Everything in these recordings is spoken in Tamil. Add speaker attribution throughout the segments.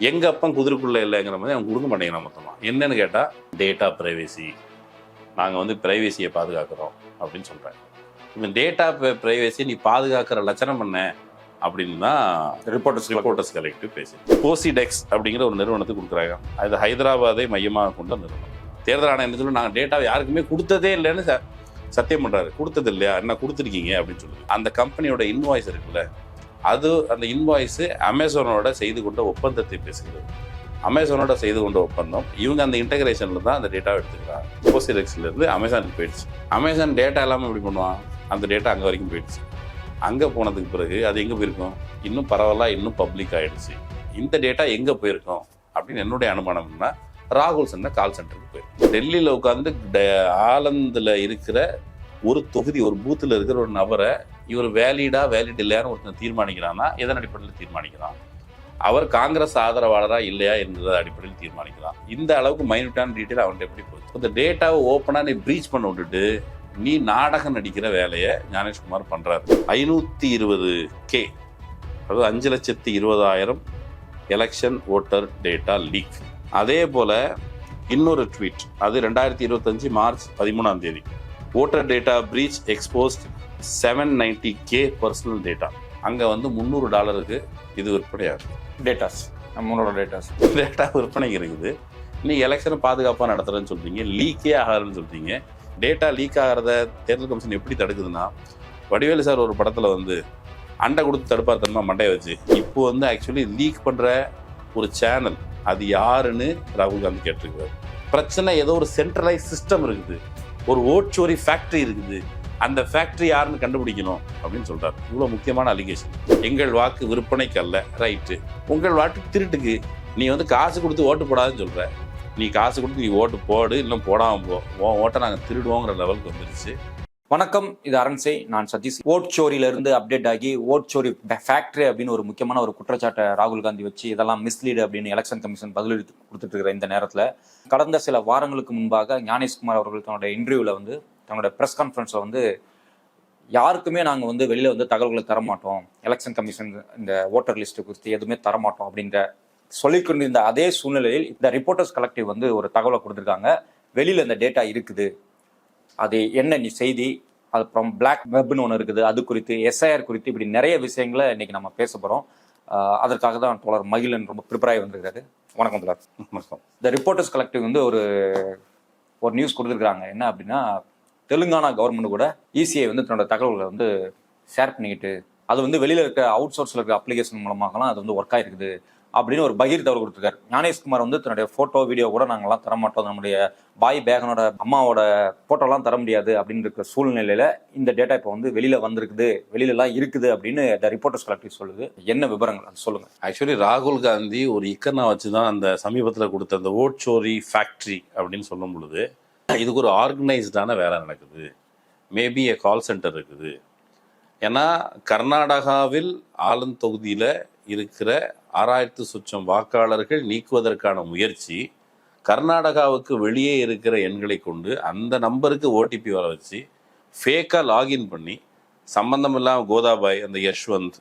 Speaker 1: எங்கள் அப்பன் குதிரைக்குள்ளே இல்லைங்கிற மாதிரி அவங்க கொடுக்க மாட்டேங்கிறான் மொத்தமாக. என்னன்னு கேட்டால் டேட்டா ப்ரைவேசி, நாங்கள் வந்து ப்ரைவேசியை பாதுகாக்கிறோம் அப்படின்னு சொல்கிறேன். இந்த டேட்டா ப்ரைவேசியை நீ பாதுகாக்கிற லட்சணம் பண்ண அப்படின்னு தான் ரிப்போர்ட்டர்ஸ் கலெக்டிவ் பேசி போசிடெக்ஸ் அப்படிங்கிற ஒரு நிறுவனத்துக்கு கொடுக்குறாங்க. அது ஹைதராபாத்தை மையமாக கொண்ட நிறுவனம். தேர்தல் ஆணையம் என்ன சொல்லி, நாங்கள் டேட்டாவை யாருக்குமே கொடுத்ததே இல்லைன்னு சத்தியம் பண்ணுறாரு. கொடுத்தது இல்லையா, என்ன கொடுத்துருக்கீங்க அப்படின்னு சொல்லுது. அந்த கம்பெனியோட இன்வாய்ஸ் இருக்குல்ல, அது அந்த இன்வாய்ஸு அமேசானோட செய்து கொண்ட ஒப்பந்தத்தை பேசுகிறது. அமேசானோட செய்து கொண்ட ஒப்பந்தம், இவங்க அந்த இன்டகிரேஷனில் தான் அந்த டேட்டாவை எடுத்துக்கிறாங்க. போசிடெக்ஸ்லேருந்து அமேசானுக்கு போயிடுச்சு. அமேசான் டேட்டா இல்லாமல் எப்படி பண்ணுவான், அந்த டேட்டா அங்கே வரைக்கும் போயிடுச்சு. அங்கே போனதுக்கு பிறகு அது எங்கே போயிருக்கோம், இன்னும் பரவாயில்ல, இன்னும் பப்ளிக் ஆகிடுச்சு. இந்த டேட்டா எங்கே போயிருக்கோம் அப்படின்னு என்னுடைய அனுமானம்னா, ராகுல் சொன்ன கால் சென்டருக்கு போயிருக்கோம். டெல்லியில் உட்காந்து ஆலந்தில் இருக்கிற ஒரு தொகுதி, ஒரு பூத்தில் இருக்கிற ஒரு நபரை இவர் வேலிட் இல்லையான்னு ஒருத்தர் தீர்மானிக்கிறான்னா எதன் அடிப்படையில் தீர்மானிக்கிறான், அவர் காங்கிரஸ் ஆதரவாளரா இல்லையா என்கிற அடிப்படையில் தீர்மானிக்கலாம். இந்த அளவுக்கு மைனூட்டான டீட்டெயில் அவன்கிட்ட எப்படி போகுது. இந்த டேட்டாவை ஓப்பனாக நீ ப்ரீச் பண்ண விட்டுட்டு நீ நாடகம் நடிக்கிற வேலையை ஞானேஷ்குமார் பண்ணுறாரு. 520K, அதாவது 5,20,000 எலெக்ஷன் ஓட்டர் டேட்டா லீக். அதே போல் இன்னொரு ட்வீட், அது 2025 March 13 voter data breach exposed 790K personal data. அங்கே வந்து $300 இது விற்பனையாகுது. டேட்டாஸ், நம்மளோட டேட்டா விற்பனைக்கு இருக்குது. நீங்கள் எலெக்ஷனை பாதுகாப்பாக நடத்துகிறேன்னு சொல்கிறீங்க, லீக்கே ஆகாதுன்னு சொல்கிறீங்க. டேட்டா லீக் ஆகிறத தேர்தல் கமிஷன் எப்படி தடுக்குதுன்னா, வடிவேலு சார் ஒரு படத்தில் வந்து அண்டை கொடுத்து தடுப்பார் தன்மா மண்டையை வச்சு. இப்போ வந்து ஆக்சுவலி லீக் பண்ணுற ஒரு சேனல் அது யாருன்னு ராகுல் காந்தி கேட்டிருக்காரு. பிரச்சனை ஏதோ ஒரு சென்ட்ரலைஸ் சிஸ்டம் இருக்குது, ஒரு ஓட்சோரி ஃபேக்ட்ரி இருக்குது, அந்த ஃபேக்ட்ரி யாருன்னு கண்டுபிடிக்கணும் அப்படின்னு சொல்றாரு. இவ்வளோ முக்கியமான அலிகேஷன். எங்கள் வாக்கு விற்பனைக்கு அல்ல, ரைட்டு, உங்கள் வாக்கு திருட்டுக்கு. நீ வந்து காசு கொடுத்து ஓட்டு போடாதுன்னு சொல்ற. நீ காசு கொடுத்து நீ ஓட்டு போடு, இல்லை போடாமல் போ, உன் ஓட்டை நாங்கள் திருடுவோங்கிற லெவலுக்கு வந்துருச்சு.
Speaker 2: வணக்கம், இது அரண்சை, நான் சதீஷ். ஓட்சோரியிலிருந்து அப்டேட் ஆகி ஓட்சோரி ஃபேக்ட்ரி அப்படின்னு ஒரு முக்கியமான ஒரு குற்றச்சாட்டை ராகுல் காந்தி வச்சு இதெல்லாம் மிஸ்லீடு அப்படின்னு எலெக்ஷன் கமிஷன் பதிலடி கொடுத்துட்டு இருக்கிற இந்த நேரத்தில், கடந்த சில வாரங்களுக்கு முன்பாக ஞானேஷ்குமார் அவர்கள் தன்னோட இன்டர்வியூவில் வந்து, தன்னோட ப்ரெஸ் கான்ஃபரன்ஸில் வந்து, யாருக்குமே நாங்கள் வந்து வெளியில் வந்து தகவல்களை தரமாட்டோம், எலெக்ஷன் கமிஷன் இந்த ஓட்டர் லிஸ்ட்டு குறித்து எதுவுமே தரமாட்டோம் அப்படின்ற சொல்லிக்கொண்டிருந்த அதே சூழ்நிலையில் இந்த ரிப்போர்ட்டர்ஸ் கலெக்டிவ் வந்து ஒரு தகவலை கொடுத்துருக்காங்க. வெளியில் இந்த டேட்டா இருக்குது, அது என்ன நீ செய்தி, அது அப்புறம் பிளாக் வெப்னு ஒன்று இருக்குது, அது குறித்து, எஸ்ஐஆர் குறித்து, இப்படி நிறைய விஷயங்களை இன்னைக்கு நம்ம பேச போகிறோம். அதற்காக தான் தோழர் மகிழன் ரொம்ப ப்ரிப்பேர் ஆகி வந்திருக்காரு. வணக்கம் தோழர்.
Speaker 1: வணக்கம்.
Speaker 2: இந்த ரிப்போர்ட்டர்ஸ் கலெக்டிவ் வந்து ஒரு நியூஸ் கொடுத்துருக்காங்க. என்ன அப்படின்னா, தெலுங்கானா கவர்மெண்ட் கூட இசிஐ வந்து தன்னோட தகவல்களை வந்து ஷேர் பண்ணிக்கிட்டு, அது வந்து வெளியில் இருக்க அவுட் சோர்ஸில் இருக்க அப்ளிகேஷன் மூலமாகலாம் அது வந்து ஒர்க் ஆகிருக்குது அப்படின்னு ஒரு பகீர் தகவல் கொடுத்துருக்காரு. ஞானேஷ்குமார் வந்து தன்னுடைய ஃபோட்டோ வீடியோ கூட நாங்கள்லாம் தரமாட்டோம், நம்முடைய பாய் பேகனோட அம்மாவோட ஃபோட்டோலாம் தர முடியாது அப்படின்னு இருக்கிற சூழ்நிலையில் இந்த டேட்டா இப்போ வந்து வெளியில் வந்திருக்குது, வெளியிலலாம் இருக்குது அப்படின்னு இந்த ரிப்போர்ட்டர்ஸ் கலெக்டிவ் சொல்லுது. என்ன விவரங்கள் அது சொல்லுங்கள்.
Speaker 1: ஆக்சுவலி ராகுல் காந்தி ஒரு இக்கர்னா வச்சு தான் அந்த சமீபத்தில் கொடுத்த அந்த ஓட்சோரி ஃபேக்ட்ரி அப்படின்னு சொல்லும் பொழுது, இதுக்கு ஒரு ஆர்கனைஸ்டான வேலை நடக்குது, மேபி ஏ கால் சென்டர் இருக்குது. ஏன்னா கர்நாடகாவில் ஆலந்த் தொகுதியில் இருக்கிற 6000 சொச்சம் வாக்காளர்கள் நீக்குவதற்கான முயற்சி, கர்நாடகாவுக்கு வெளியே இருக்கிற எண்களை கொண்டு அந்த நம்பருக்கு ஓடிபி வர வச்சு ஃபேக்காக லாகின் பண்ணி, சம்பந்தம் இல்லாமல் கோதாபாய், அந்த யஷ்வந்த்,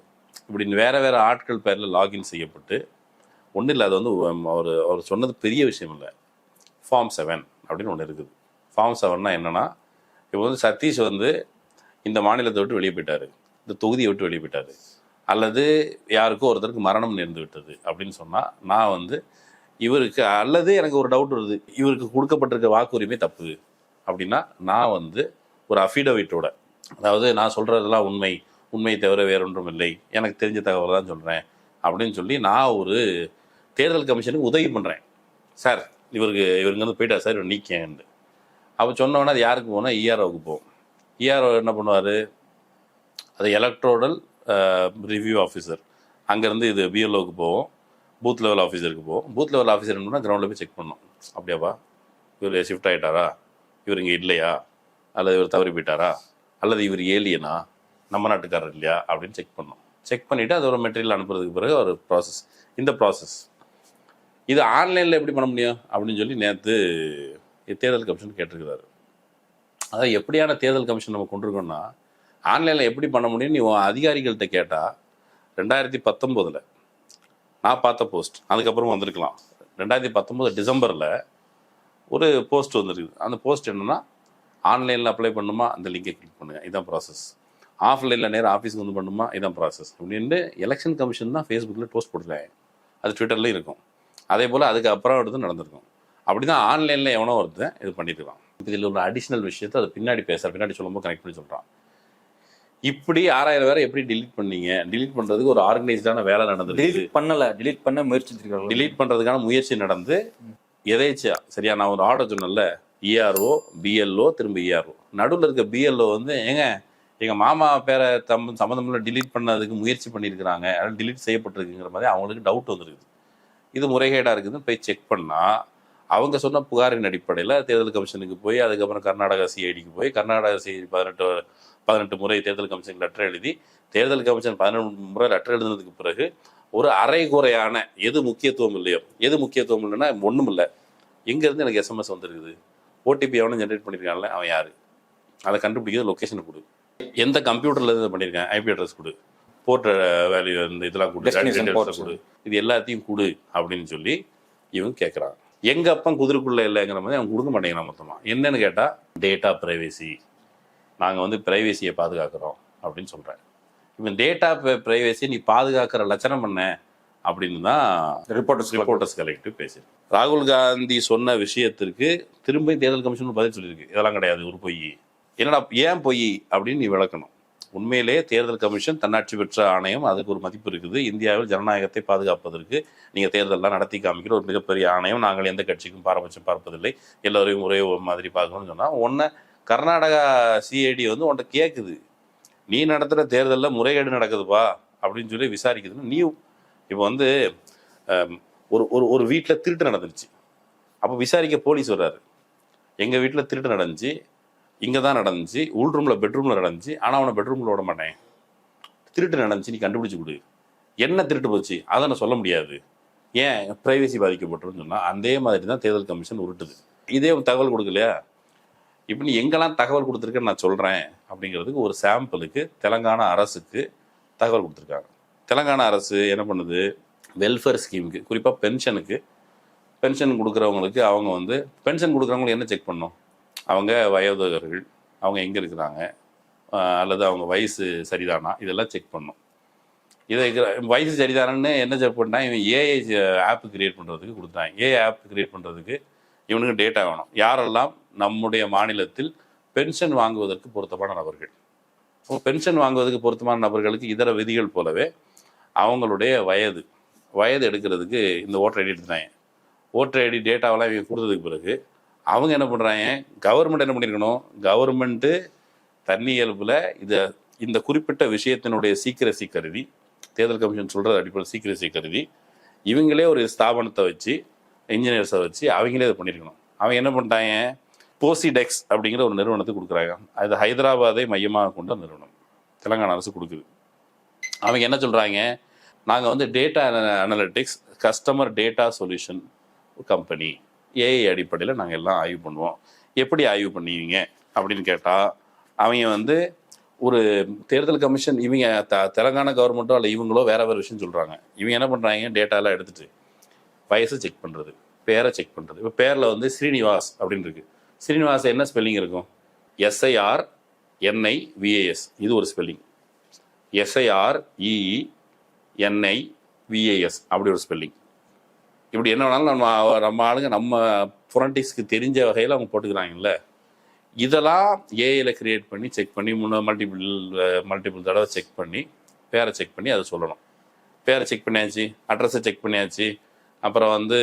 Speaker 1: இப்படின்னு வேறு வேறு ஆட்கள் பேரில் லாகின் செய்யப்பட்டு, ஒன்றும் இல்லை, அது வந்து அவர் சொன்னது பெரிய விஷயம் இல்லை. ஃபார்ம் 7 அப்படின்னு ஒன்று இருக்குது. ஃபார்ம் 7னா என்னென்னா, இப்போ வந்து சதீஷ் வந்து இந்த மாநிலத்தை விட்டு வெளியே போயிட்டார், இந்த தொகுதியை விட்டு வெளியே போயிட்டார், அல்லது யாருக்கோ ஒருத்தருக்கு மரணம் நேர்ந்து விட்டது அப்படின்னு சொன்னால், நான் வந்து இவருக்கு, அல்லது எனக்கு ஒரு டவுட் வருது, இவருக்கு கொடுக்கப்பட்டிருக்க வாக்குரிமை தப்பு அப்படின்னா, நான் வந்து ஒரு அஃபிடவிட்டோட, அதாவது நான் சொல்கிறதெல்லாம் உண்மை தவிர வேறொன்றும் இல்லை, எனக்கு தெரிஞ்ச தகவலை தான் சொல்கிறேன் அப்படின்னு சொல்லி நான் ஒரு தேர்தல் கமிஷனுக்கு உதவி பண்ணுறேன். சார் இவருங்க வந்து போயிட்டா சார், இவர் நீக்கேன்னு. அப்போ சொன்னோன்னா அது யாருக்கு போனால் இஆர்ஓவுக்கு போகும். இஆர்ஓ என்ன பண்ணுவார், அது எலக்ட்ரோரல் ரிவ்யூ ஆஃபீஸர், அங்கேருந்து இது பிஎல்ஓவுக்கு போவோம், பூத் லெவல் ஆஃபீஸருக்கு போவோம். பூத் லெவல் ஆஃபீஸர் என்னன்னா கிரவுண்டில் போய் செக் பண்ணோம், அப்படியாப்பா இவர் ஷிஃப்ட் ஆகிட்டாரா, இவர் இங்கே இல்லையா, அல்லது இவர் தவறி போயிட்டாரா, அல்லது இவர் ஏலியனா, நம்ம நாட்டுக்காரர் இல்லையா அப்படின்னு செக் பண்ணோம். செக் பண்ணிவிட்டு அது ஒரு மெட்டீரியல் அனுப்புறதுக்கு பிறகு ஒரு ப்ராசஸ். இந்த ப்ராசஸ் இது ஆன்லைனில் எப்படி பண்ண முடியும் அப்படின்னு சொல்லி நேற்று தேர்தல் கமிஷன் கேட்டிருக்கிறாரு. அதாவது எப்படியான தேர்தல் கமிஷன் நம்ம கொண்டிருக்கோம்னா, ஆன்லைனில் எப்படி பண்ண முடியும் நீ அதிகாரிகள்கிட்ட கேட்டால் 2019 நான் பார்த்த போஸ்ட் அதுக்கப்புறம் வந்திருக்கலாம். 2019 டிசம்பரில் ஒரு போஸ்ட் வந்துருக்குது. அந்த போஸ்ட் என்னென்னா, ஆன்லைனில் அப்ளை பண்ணுமா அந்த லிங்கை கிளிக் பண்ணுங்கள், இதுதான் ப்ராசஸ். ஆஃப்லைனில் நேரம் ஆஃபீஸுக்கு வந்து பண்ணுமா இதுதான் ப்ராசஸ் அப்படின்னு எலெக்ஷன் கமிஷன் தான் ஃபேஸ்புக்கில் போஸ்ட் போட்டுருக்காங்க. அது ட்விட்டர்லேயும் இருக்கும். அதே போல் அதுக்கு அப்புறம் எடுத்து நடந்திருக்கும். அப்படி தான் ஆன்லைனில் எவனோ ஒருத்தன் இது பண்ணியிருக்கான். இப்போ இதில் ஒரு அடிஷ்னல் விஷயத்தை அதை பின்னாடி சொல்லும்போது கனெக்ட் பண்ணி சொல்கிறான். இப்படி 6000 பேரை எப்படி டிலீட் பண்ணீங்க? டிலீட் பண்ணுறதுக்கு ஒரு ஆர்கனைஸ்டான வேலை நடந்துருக்கு.
Speaker 2: டிலீட் பண்ண முயற்சி
Speaker 1: டிலீட் பண்ணுறதுக்கான முயற்சி நடந்து எதேச்சா சரியா நான் ஒரு ஆர்டர் சொன்னேன்ல, இஆர்ஓ பிஎல்ஓ திரும்ப இஆர்ஓ நடுவில் இருக்க பிஎல்ஓ வந்து எங்கள் மாமா பேரை சம்மந்தமில்ல டிலீட் பண்ணதுக்கு முயற்சி பண்ணியிருக்கிறாங்க, அதனால் டிலீட் செய்யப்பட்டிருக்குங்கிற மாதிரி அவங்களுக்கு டவுட் வந்துருக்குது. இது முறைகேடாக இருக்குதுன்னு போய் செக் பண்ணால் அவங்க சொன்ன புகாரின் அடிப்படையில் தேர்தல் கமிஷனுக்கு போய் அதுக்கப்புறம் கர்நாடகா சிஐடிக்கு போய் கர்நாடகா சிஐடி 18 முறை தேர்தல் கமிஷனுக்கு லெட்டர் எழுதி தேர்தல் கமிஷன் 11 முறை லெட்டர் எழுதுனதுக்கு பிறகு ஒரு அரைகுறையான எது முக்கியத்துவம் இல்லையோ, எது முக்கியத்துவம் இல்லைன்னா ஒன்றும் இல்லை, எங்கேருந்து எனக்கு எஸ்எம்எஸ் வந்துருக்குது, ஓடிபி எவனும் ஜென்ரேட் பண்ணியிருக்கான்ல அவன் யார், அதை கண்டுபிடிக்கிறது லொக்கேஷனை கொடு, எந்த கம்ப்யூட்டரில் இருந்து பண்ணியிருக்கேன் ஐபி அட்ரஸ் கொடு, போர்ட் வேல்யூ இந்த இதெல்லாம் கொடு, இது எல்லாத்தையும் கொடு அப்படின்னு சொல்லி இவங்க கேட்குறாங்க. எங்கள் அப்பன் குதிரைக்குள்ளே இல்லைங்கிற மாதிரி அவங்க கொடுக்க மாட்டேங்கிறான் மொத்தமாக. என்னன்னு கேட்டால் டேட்டா ப்ரைவேசி, நாங்கள் வந்து ப்ரைவேசியை பாதுகாக்கிறோம் அப்படின்னு சொல்கிறேன். இப்போ டேட்டா ப்ரைவேசி நீ பாதுகாக்கிற லட்சணம் பண்ண அப்படின்னு தான் ரிப்போர்ட்டர்ஸ் கலெக்டிவ் பேசி ராகுல் காந்தி சொன்ன விஷயத்திற்கு திரும்ப தேர்தல் கமிஷன் பதில் சொல்லியிருக்கு. இதெல்லாம் கிடையாது, ஒரு பொய். என்னடா ஏன் பொய் அப்படின்னு நீ விளக்கணும். உண்மையிலே தேர்தல் கமிஷன் தன்னாட்சி பெற்ற ஆணையம், அதுக்கு ஒரு மதிப்பு இருக்குது. இந்தியாவில் ஜனநாயகத்தை பாதுகாப்பதற்கு நீங்கள் தேர்தலெலாம் நடத்தி காமிக்கிற ஒரு மிகப்பெரிய ஆணையம். நாங்கள் எந்த கட்சிக்கும் பாரபட்சம் பார்ப்பதில்லை, எல்லோரையும் ஒரே மாதிரி பார்க்கணும்னு சொன்னால் ஒன்றை கர்நாடகா சிஐடி வந்து உன்ட்ட கேட்குது, நீ நடத்துகிற தேர்தலில் முறைகேடு நடக்குதுப்பா அப்படின்னு சொல்லி விசாரிக்குதுன்னு. நீ இப்போ வந்து ஒரு வீட்டில் திருட்டு நடந்துருச்சு, அப்போ விசாரிக்க போலீஸ் வர்றாரு. எங்கள் வீட்டில் திருட்டு நடந்துச்சு, இங்கே தான் நடந்துச்சு, உள் ரூமில் பெட்ரூமில் நடந்துச்சு, ஆனால் அவனை பெட்ரூமில் விட மாட்டேன், திருட்டு நடந்துச்சு நீ கண்டுபிடிச்சி கொடு. என்ன திருட்டு போச்சு அதை நான் சொல்ல முடியாது, ஏன் ப்ரைவசி பாதிக்கப்பட்டுருன்னு சொன்னால் அதே மாதிரி தான் தேர்தல் கமிஷன் உருட்டுது. இதே தகவல் கொடுக்கலையா, இப்போ நீ எங்கெல்லாம் தகவல் கொடுத்துருக்கேன்னு நான் சொல்கிறேன் அப்படிங்கிறதுக்கு ஒரு சாம்பிளுக்கு தெலங்கானா அரசுக்கு தகவல் கொடுத்துருக்காங்க. தெலங்கானா அரசு என்ன பண்ணுது, வெல்ஃபேர் ஸ்கீமுக்கு குறிப்பாக பென்ஷன் கொடுக்குறவங்களுக்கு அவங்க வந்து பென்ஷன் கொடுக்குறவங்களுக்கு என்ன செக் பண்ணணும், அவங்க வயோதிகர்கள், அவங்க எங்கே இருக்கிறாங்க, அல்லது அவங்க வயசு சரிதானா, இதெல்லாம் செக் பண்ணணும். இதை வயசு சரிதானன்னு என்ன செக் பண்ணால் இவன் ஏஐ ஆப்பு கிரியேட் பண்ணுறதுக்கு கொடுத்தாங்க. ஏஐ ஆப் கிரியேட் பண்ணுறதுக்கு இவனுக்கு டேட்டா வேணும். யாரெல்லாம் நம்முடைய மாநிலத்தில் பென்ஷன் வாங்குவதற்கு பொருத்தமான நபர்கள். பென்ஷன் வாங்குவதற்கு பொருத்தமான நபர்களுக்கு இதர விதிகள் போலவே அவங்களுடைய வயது எடுக்கிறதுக்கு இந்த ஓட்டர் ஐடி எடுத்துட்டாங்க. ஓட்டர் ஐடி டேட்டாவெல்லாம் இவங்க கொடுத்ததுக்கு பிறகு அவங்க என்ன பண்ணுறாங்க, கவர்மெண்ட் என்ன பண்ணியிருக்கணும், கவர்மெண்ட்டு தன்னியல்பில் இந்த குறிப்பிட்ட விஷயத்தினுடைய சீக்கிரசி கருதி, தேர்தல் கமிஷன் சொல்கிறது அடிப்படையில் சீக்கிரசி கருதி இவங்களே ஒரு ஸ்தாபனத்தை வச்சு இன்ஜினியர்ஸை வச்சு அவங்களே இதை பண்ணியிருக்கணும். அவங்க என்ன பண்ணிட்டாங்க, போசிடெக்ஸ் அப்படிங்கிற ஒரு நிறுவனத்தை கொடுக்குறாங்க. அது ஹைதராபாத்தை மையமாக கொண்ட நிறுவனம் தெலங்கானா அரசு கொடுக்குது. அவங்க என்ன சொல்கிறாங்க, நாங்கள் வந்து data analytics customer data solution company, AI அடிப்படையில் நாங்கள் எல்லாம் ஆய்வு பண்ணுவோம். எப்படி ஆய்வு பண்ணுவீங்க அப்படின்னு கேட்டால் அவங்க வந்து ஒரு தேர்தல் கமிஷன் இவங்க தெலங்கானா கவர்மெண்ட்டோ அல்ல இவங்களோ வேற விஷயம் சொல்கிறாங்க. இவங்க என்ன பண்ணுறாங்க, டேட்டாலாம் எடுத்துகிட்டு வயசை செக் பண்ணுறது, பேரை செக் பண்ணுறது. இப்போ பேரில் வந்து ஸ்ரீனிவாஸ் அப்படின்னு இருக்குது. ஸ்ரீனிவாஸ் என்ன ஸ்பெல்லிங் இருக்கும், SIRNIVAS இது ஒரு ஸ்பெல்லிங், SIREENIVAS அப்படி ஒரு ஸ்பெல்லிங். இப்படி என்ன வேணாலும் நம்ம ஆளுங்க நம்ம ஃபொனட்டிக்ஸ்க்கு தெரிஞ்ச வகையில் அவங்க போட்டுக்கிறாங்கல்ல. இதெல்லாம் ஏஐயில் கிரியேட் பண்ணி செக் பண்ணி மல்டிபிள் தடவை செக் பண்ணி பேரை செக் பண்ணி அதை சொல்லணும். பேரை செக் பண்ணியாச்சு, அட்ரஸை செக் பண்ணியாச்சு, அப்புறம் வந்து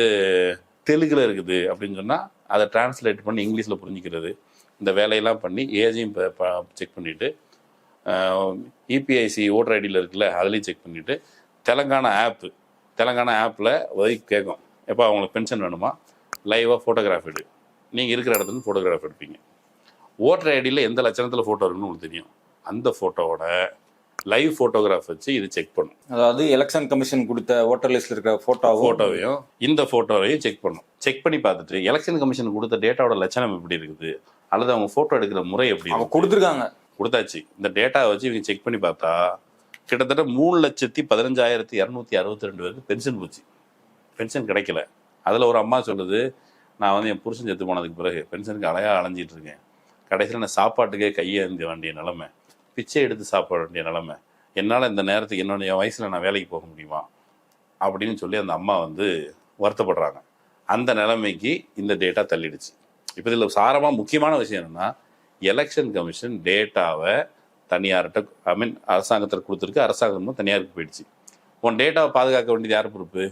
Speaker 1: தெலுங்கில் இருக்குது அப்படின்னு சொன்னால் அதை டிரான்ஸ்லேட் பண்ணி இங்கிலீஷில் புரிஞ்சிக்கிறது, இந்த வேலையெல்லாம் பண்ணி ஏஜையும் செக் பண்ணிவிட்டு இபிஐசி ஓட்டர் ஐடியில் இருக்குல்ல அதுலேயும் செக் பண்ணிவிட்டு தெலங்கானா ஆப்பில் உதவி கேட்கும், எப்போ அவங்களுக்கு பென்ஷன் வேணுமா, லைவாக ஃபோட்டோகிராஃப் எடு, நீங்கள் இருக்கிற இடத்துல ஃபோட்டோகிராஃப் எடுப்பீங்க. ஓட்டர் ஐடியில் எந்த லட்சணத்தில் ஃபோட்டோ இருக்குன்னு உங்களுக்கு தெரியும், அந்த ஃபோட்டோவோட லைவ் ஃபோட்டோகிராஃப் வச்சு இது செக் பண்ணும்.
Speaker 2: அதாவது எலெக்ஷன் கமிஷன் கொடுத்த ஓட்டர் லிஸ்ட்ல இருக்கிற ஃபோட்டோவையும்
Speaker 1: இந்த ஃபோட்டோவையும் செக் பண்ணும். செக் பண்ணி பார்த்துட்டு எலெக்ஷன் கமிஷன் கொடுத்த டேட்டாவோட லட்சணம் எப்படி இருக்குது, அல்லது அவங்க ஃபோட்டோ எடுக்கிற முறை எப்படி
Speaker 2: கொடுத்தாச்சு.
Speaker 1: இந்த டேட்டாவை வச்சு இவங்க செக் பண்ணி பார்த்தா கிட்டத்தட்ட 3,15,262 பேருக்கு பென்ஷன் போச்சு. பென்ஷன் கிடைக்கல. அதில் ஒரு அம்மா சொல்லுது, நான் வந்து என் புருஷன் செத்து போனதுக்கு பிறகு பென்ஷனுக்கு அலைஞ்சிட்டு இருக்கேன். கடைசியில் நான் சாப்பாட்டுக்கே கையேந்த வேண்டிய நிலைமை, பிச்சை எடுத்து சாப்பிட வேண்டிய நிலைமை, என்னால் இந்த நேரத்துக்கு என்னுடைய வயசில் நான் வேலைக்கு போக முடியுமா அப்படின்னு சொல்லி அந்த அம்மா வந்து வருத்தப்படுறாங்க. அந்த நிலைமைக்கு இந்த டேட்டா தள்ளிடுச்சு. இப்போ இதில் சாரமாக முக்கியமான விஷயம் என்னென்னா, எலெக்ஷன் கமிஷன் டேட்டாவை தனியார்கிட்ட அரசாங்கத்தில் கொடுத்துருக்கு, அரசாங்கமும் தனியாருக்கு போயிடுச்சு. உன் டேட்டாவை பாதுகாக்க வேண்டியது யார் பொறுப்பு?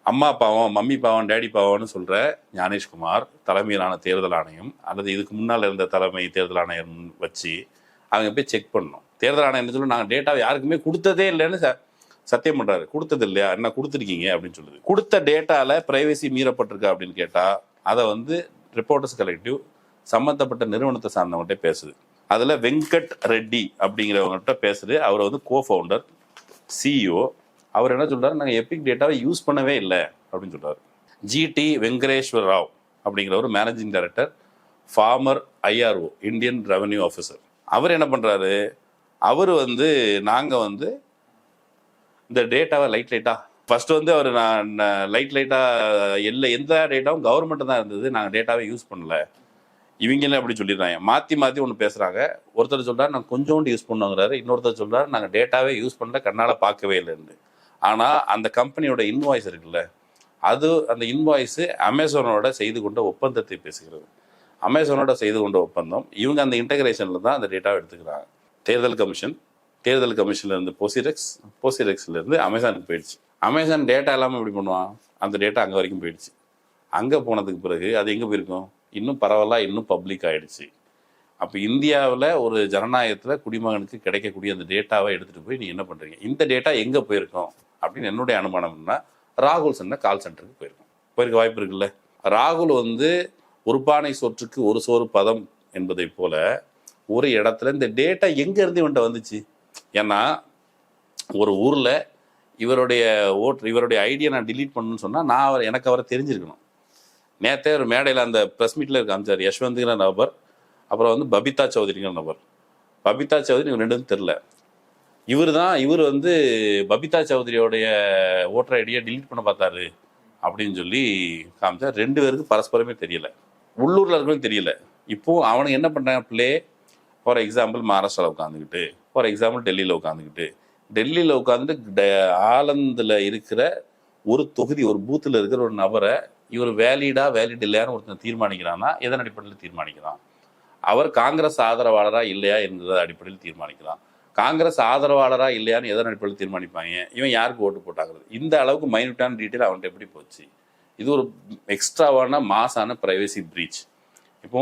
Speaker 1: அம்மா பாவம், மம்மி பாவம், டேடி பாவம்னு சொல்கிற ஞானேஷ்குமார் தலைமையிலான தேர்தல் ஆணையம் அல்லது இதுக்கு முன்னால் இருந்த தலைமை தேர்தல் ஆணையம் வச்சு அவங்க போய் செக் பண்ணணும். தேர்தல் ஆணையம் சொல்லி நாங்கள் டேட்டாவை யாருக்குமே கொடுத்ததே இல்லைன்னு சத்தியம் பண்ணுறாரு. கொடுத்தது இல்லையா, என்ன கொடுத்துருக்கீங்க அப்படின்னு சொல்லுது. கொடுத்த டேட்டாவில் ப்ரைவசி மீறப்பட்டிருக்கா அப்படின்னு கேட்டால் அதை வந்து ரிப்போர்ட்டர்ஸ் கலெக்டிவ் சம்மந்தப்பட்ட நிறுவனத்தை சார்ந்தவங்கள்ட்ட பேசுது. அதில் வெங்கட் ரெட்டி அப்படிங்கிறவங்ககிட்ட பேசுது. அவர் வந்து கோஃபவுண்டர், சிஇஓ. அவர் என்ன சொல்றாரு, நாங்கள் எபிக் டேட்டாவை யூஸ் பண்ணவே இல்லை அப்படின்னு சொல்றாரு. ஜிடி வெங்கடேஸ்வர் ராவ் அப்படிங்கிற ஒரு managing director, former IRO, Indian revenue officer. அவர் என்ன பண்றாரு, அவர் வந்து நாங்கள் வந்து இந்த டேட்டாவை லைட்டாக ஃபர்ஸ்ட் வந்து அவர் நான் லைட்டாக எந்த டேட்டாவும் கவர்மெண்ட் தான் இருந்தது, நாங்கள் டேட்டாவை யூஸ் பண்ணல. இவங்களே அப்படி சொல்லிடுறாங்க. மாற்றி ஒன்று பேசுகிறாங்க. ஒருத்தர் சொல்கிறார் நாங்கள் கொஞ்சோண்டு யூஸ் பண்ணுவோங்கிறாரு, இன்னொருத்தர் சொல்கிறார் நாங்கள் டேட்டாவே யூஸ் பண்ணல, கண்ணால் பார்க்கவே இல்லைன்னு. ஆனால் அந்த கம்பெனியோட இன்வாய்ஸ் இருக்குல்ல, அது அந்த இன்வாய்ஸு அமேசானோட செய்து கொண்ட ஒப்பந்தத்தை பேசுகிறது. அமேசானோட செய்து கொண்ட ஒப்பந்தம், இவங்க அந்த இன்டகிரேஷனில் தான் அந்த டேட்டாவை எடுத்துக்கிறாங்க. தேர்தல் கமிஷன்லேருந்து போசிரெக்ஸ்லேருந்து அமேசானுக்கு போயிடுச்சு. அமேசான் டேட்டா எல்லாமே எப்படி பண்ணுவான், அந்த டேட்டா அங்கே வரைக்கும் போயிடுச்சு. அங்கே போனதுக்கு பிறகு அது எங்கே போயிருக்கும், இன்னும் பரவலாக இன்னும் பப்ளிக் ஆகிடுச்சு. அப்போ இந்தியாவில் ஒரு ஜனநாயகத்தில் குடிமகனுக்கு கிடைக்கக்கூடிய அந்த டேட்டாவை எடுத்துகிட்டு போய் நீங்கள் என்ன பண்ணுறீங்க, இந்த டேட்டா எங்கே போயிருக்கோம் அப்படின்னு என்னுடைய அனுமானம்னா, ராகுல் சொன்ன கால் சென்டருக்கு போயிருக்க வாய்ப்பு இருக்குல்ல. ராகுல் வந்து ஒரு பானை சோற்றுக்கு ஒரு சோறு பதம் என்பதை போல ஒரு இடத்துல இந்த டேட்டா எங்கேருந்து இவன்ட்ட வந்துச்சு. ஏன்னா ஒரு ஊரில் இவருடைய ஐடியா நான் டிலீட் பண்ணணும்னு சொன்னால் எனக்கு அவரை தெரிஞ்சிருக்கணும். நேற்றே ஒரு மேடையில் அந்த ப்ரெஸ் மீட்டில் காமிச்சார். யஷ்வந்த்ங்கிற நபர், அப்புறம் வந்து பபிதா சௌத்ரிங்கிற நபர். பபிதா சௌத்ரி இவங்க ரெண்டும் தெரில. இவர் வந்து பபிதா சௌத்ரியோடைய ஓட்டர் ஐடியை டிலீட் பண்ண பார்த்தாரு அப்படின்னு சொல்லி காமிச்சார். 2 பேருக்கு பரஸ்பரமே தெரியல, உள்ளூரில் இருக்கிறவங்க தெரியல. இப்போது அவனுக்கு என்ன பண்ணுறாங்க, ஃபார் எக்ஸாம்பிள் மகாராஷ்டிராவில் உட்காந்துக்கிட்டு, ஃபார் எக்ஸாம்பிள் டெல்லியில் உட்காந்துட்டு ஆலந்தில் இருக்கிற ஒரு தொகுதி, ஒரு பூத்தில் இருக்கிற ஒரு நபரை இவர் வேலிட் இல்லையான்னு ஒருத்தர் தீர்மானிக்கிறான்னா எதன் அடிப்படையில் தீர்மானிக்கிறான்? அவர் காங்கிரஸ் ஆதரவாளரா இல்லையா என்கிற அடிப்படையில் தீர்மானிக்கலாம். காங்கிரஸ் ஆதரவாளரா இல்லையான்னு எதன் அடிப்படையில் தீர்மானிப்பாங்க, இவன் யாருக்கு ஓட்டு போட்டாங்கிறது. இந்த அளவுக்கு மைனூட்டான டீட்டெயில் அவன்கிட்ட எப்படி போச்சு? இது ஒரு எக்ஸ்ட்ராவான மாசான பிரைவசி பிரீச். இப்போ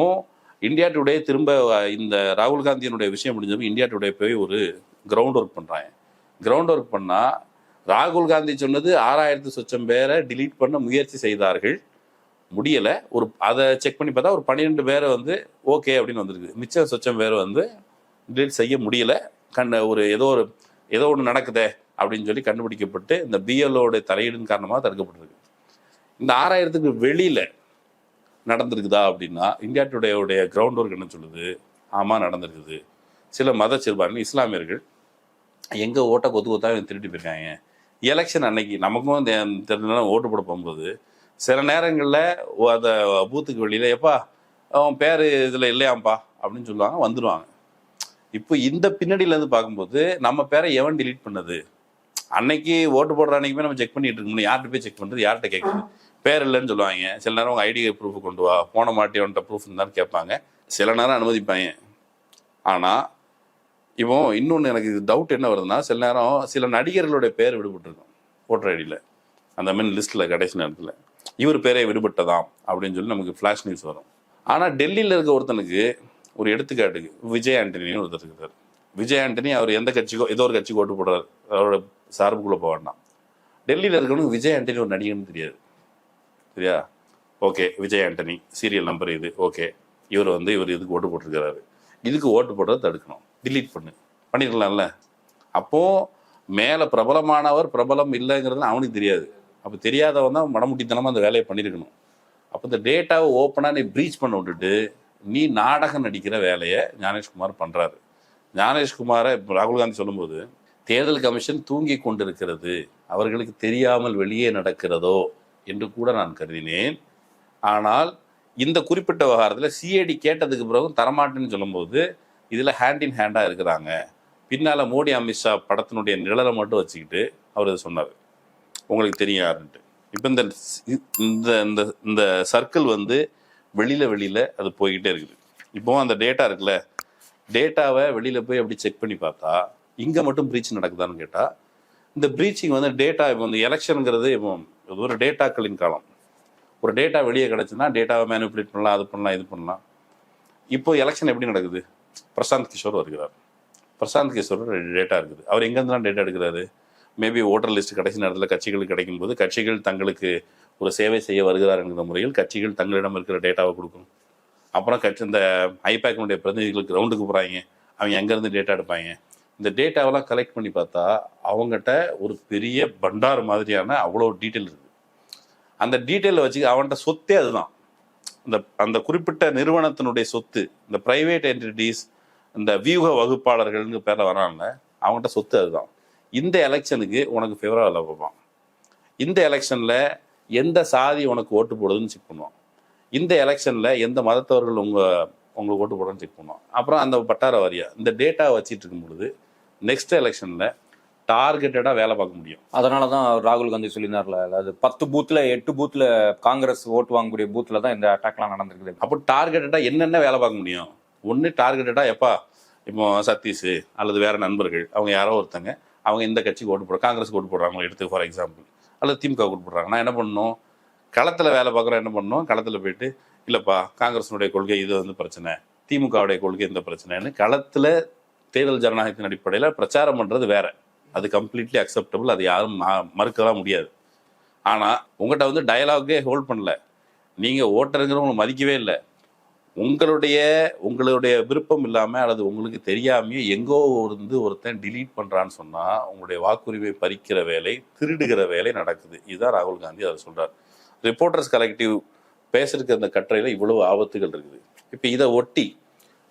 Speaker 1: இந்தியா டுடே திரும்ப இந்த ராகுல் காந்தியினுடைய விஷயம் முடிஞ்சப்போ இந்தியா டுடே போய் ஒரு கிரவுண்ட் ஒர்க் பண்ணுறாங்க. கிரவுண்ட் ஒர்க் பண்ணால் ராகுல் காந்தி சொன்னது 6,000 சொச்சம் பேரை டிலீட் பண்ண முயற்சி செய்தார்கள், முடியலை. அதை செக் பண்ணி பார்த்தா ஒரு 12 பேரை வந்து ஓகே அப்படின்னு வந்திருக்கு. மிச்சம் சொச்சம் பேரை வந்து டிலீட் செய்ய முடியலை. ஏதோ ஒன்று நடக்குதே அப்படின்னு சொல்லி கண்டுபிடிக்கப்பட்டு இந்த பிஎல்ஓடைய தலையீடின் காரணமாக தடுக்கப்பட்டிருக்கு. இந்த 6,000க்கு வெளியில் நடந்திருக்குதா அப்படின்னா இந்தியா டுடேவுடைய கிரவுண்ட் ஒர்க் என்ன சொல்லுது, ஆமாம் நடந்திருக்குது. சில மத சிறுபான்மை இஸ்லாமியர்கள் எங்கே ஓட்டை கொத்தாக திருட்டு போயிருக்காங்க. எலெக்ஷன் அன்னைக்கு நமக்கும் தெரிஞ்ச ஓட்டு போட போகும்போது சில நேரங்களில் அந்த பூத்துக்கு வெளியில் எப்பா அவன் பேர் இதில் இல்லையாம்ப்பா அப்படின்னு சொல்லுவாங்க, வந்துடுவாங்க. இப்போ இந்த பின்னணியிலேருந்து பார்க்கும்போது நம்ம பேரை எவன் டிலீட் பண்ணது, அன்னைக்கு ஓட்டு போடுற அன்னைக்குமே நம்ம செக் பண்ணிட்டு இருக்கணும். யார்கிட்ட போய் செக் பண்ணுறது, யார்கிட்ட கேட்குறது? பேர் இல்லைன்னு சொல்லுவாங்க. சில நேரம் உங்கள் ஐடி ப்ரூஃப் கொண்டு வா, போன மாட்டி அவன்கிட்ட ப்ரூஃப் இருந்தாலும் கேட்பாங்க. சில நேரம் அனுமதிப்பாங்க. ஆனால் இப்போ இன்னொன்று எனக்கு இது டவுட் என்ன வருதுன்னா, சில நேரம் சில நடிகர்களுடைய பேர் விடுபட்டுருக்கும் ஓட்டர் ஐடியில், அந்த மெயின் லிஸ்ட்டில் கடைசி நேரத்தில் இவர் பேரே விடுபட்டதாம் அப்படின்னு சொல்லி நமக்கு ஃப்ளாஷ் நியூஸ் வரும். ஆனால் டெல்லியில் இருக்க ஒருத்தனுக்கு ஒரு எடுத்துக்காட்டுக்கு விஜய் ஆண்டனின்னு ஒருத்தர் இருக்கிறார். விஜய் ஆண்டனி அவர் எந்த கட்சிக்கோ ஏதோ ஒரு கட்சிக்கு ஓட்டு போடுறாரு, அவரோட சார்புக்குள்ளே போக வேண்டாம். டெல்லியில் இருக்கிறவனுக்கு விஜய் ஆண்டனி ஒரு நடிகன்னு தெரியாது, சரியா? Okay, Vijay Antony serial number இது, ஓகே இவர் இதுக்கு ஓட்டு போட்டிருக்கிறாரு, இதுக்கு ஓட்டு போடுறதை தடுக்கணும், டிலீட் பண்ணிருக்கலாம்ல. அப்போது மேலே பிரபலமானவர் பிரபலம் இல்லைங்கிறது அவனுக்கு தெரியாது. அப்போ தெரியாதவன் தான் மடமுட்டித்தனமாக அந்த வேலையை பண்ணியிருக்கணும். அப்போ இந்த டேட்டாவை ஓப்பனாக நீ ப்ரீச் பண்ண விட்டுட்டு நீ நாடகம் நடிக்கிற வேலையை ஞானேஷ்குமார் பண்ணுறாரு. ஞானேஷ்குமாரை ராகுல் காந்தி சொல்லும்போது தேர்தல் கமிஷன் தூங்கி கொண்டிருக்கிறது, அவர்களுக்கு தெரியாமல் வெளியே நடக்கிறதோ என்று கூட நான் கருதினேன். ஆனால் இந்த குறிப்பிட்ட விவகாரத்தில் சிஐடி கேட்டதுக்கு பிறகு தரமாட்டேன்னு சொல்லும்போது இதில் ஹேண்ட் இன் ஹேண்டாக இருக்கிறாங்க. பின்னால் மோடி அமித்ஷா படத்தினுடைய நிழலை மட்டும் வச்சுக்கிட்டு அவர் இதை சொன்னார், உங்களுக்கு தெரியும் யாருன்ட்டு. இப்போ இந்த இந்த இந்த இந்த சர்க்கிள் வந்து வெளியில் அது போய்கிட்டே இருக்குது. இப்போ அந்த டேட்டா இருக்குல்ல, டேட்டாவை வெளியில் போய் அப்படி செக் பண்ணி பார்த்தா இங்கே மட்டும் ப்ரீச் நடக்குதான்னு கேட்டால், இந்த ப்ரீச்சிங் வந்து டேட்டா இப்போ வந்து எலெக்ஷனுங்கிறது இப்போ ஒரு டேட்டாக்களின் காலம். ஒரு டேட்டா வெளியே கிடச்சுன்னா டேட்டாவை மேனிப்புலேட் பண்ணலாம், அது பண்ணலாம், இது பண்ணலாம். இப்போ எலெக்ஷன் எப்படி நடக்குது? பிரசாந்த் கிஷோர் வருகிறார். பிரசாந்த் கிஷோர் டேட்டா இருக்குது. அவர் எங்கேருந்துலாம் டேட்டா எடுக்கிறாரு? மேபி ஓட்டர் லிஸ்ட் கடைசி நேரத்தில் கட்சிகளுக்கு கிடைக்கும் போது கட்சிகள் தங்களுக்கு ஒரு சேவை செய்ய வருகிறார் என்கிற முறையில் கட்சிகள் தங்களிடம் இருக்கிற டேட்டாவை கொடுக்கும். அப்புறம் இந்த ஐபேக்கினுடைய பிரதிநிதிகளுக்கு ரவுண்டுக்கு போகிறாங்க, அவங்க எங்கேருந்து டேட்டா எடுப்பாங்க. இந்த டேட்டாவெல்லாம் கலெக்ட் பண்ணி பார்த்தா அவங்ககிட்ட ஒரு பெரிய பண்டார் மாதிரியான அவ்வளோ டீட்டெயில் இருக்குது. அந்த டீட்டெயிலை வச்சு அவன்கிட்ட சொத்தே அதுதான். அந்த குறிப்பிட்ட நிறுவனத்தினுடைய சொத்து, இந்த பிரைவேட் என்டிட்டிஸ், இந்த வியூக வகுப்பாளர்கள்னு பேரில் வரான்ல, அவங்ககிட்ட சொத்து அதுதான். இந்த எலெக்ஷனுக்கு உனக்கு ஃபேவராக இல்லை பார்ப்பான். இந்த எலெக்ஷனில் எந்த சாதி உனக்கு ஓட்டு போடுதுன்னு செக் பண்ணுவான். இந்த எலெக்ஷனில் எந்த மதத்தவர்கள் உங்களுக்கு ஓட்டு போடுறதுன்னு செக் பண்ணுவான். அப்புறம் அந்த பட்டார வாரியா இந்த டேட்டா வச்சிட்டு இருக்கும் பொழுது நெக்ஸ்ட் எலெக்ஷனில் டார்கெட்டடாக வேலை பார்க்க முடியும்.
Speaker 2: அதனால தான் ராகுல் காந்தி சொல்லினார்ல, அதாவது 10 பூத்தில் 8 பூத்தில் காங்கிரஸ் ஓட்டு வாங்கக்கூடிய பூத்தில் தான் இந்த அட்டாக்லாம் நடந்திருக்குது.
Speaker 1: அப்போ டார்கெட்டடாக என்னென்ன வேலை பார்க்க முடியும்? ஒன்று டார்கெட்டடாக எப்பா இப்போ சதீஷ் அல்லது வேற நண்பர்கள் அவங்க யாரோ ஒருத்தங்க அவங்க இந்த கட்சிக்கு ஓட்டு போடுற, காங்கிரஸுக்கு ஓட்டு போடுறாங்க எடுத்து ஃபார் எக்ஸாம்பிள், அல்லது திமுக ஓட்டு போடுறாங்க. நான் என்ன பண்ணணும்? களத்தில் வேலை பார்க்குறோம். என்ன பண்ணணும்? களத்தில் போயிட்டு இல்லைப்பா காங்கிரஸினுடைய கொள்கை இது வந்து பிரச்சனை, திமுகவுடைய கொள்கை இந்த பிரச்சனைன்னு களத்தில் தேர்தல் ஜனநாயகத்தின் அடிப்படையில் பிரச்சாரம் பண்ணுறது வேற. அது கம்ப்ளீட்லி அக்செப்டபிள், அது யாரும் மறுக்கலாம் முடியாது. ஆனால் உங்கள்கிட்ட வந்து டயலாகே ஹோல்ட் பண்ணல, நீங்கள் ஓட்டருங்கிறவங்களை மதிக்கவே இல்லை. உங்களுடைய விருப்பம் இல்லாமல் அல்லது உங்களுக்கு தெரியாமையே எங்கோ ஒருத்தன் டிலீட் பண்ணுறான்னு சொன்னால் உங்களுடைய வாக்குரிமை பறிக்கிற வேலை, திருடுகிற வேலை நடக்குது. இதுதான் ராகுல் காந்தி அதை சொல்கிறார். ரிப்போர்ட்டர்ஸ் கலெக்டிவ் பேசுறதுக்கு அந்த கட்டுரையில் இவ்வளவு ஆபத்துகள் இருக்குது. இப்போ இதை ஒட்டி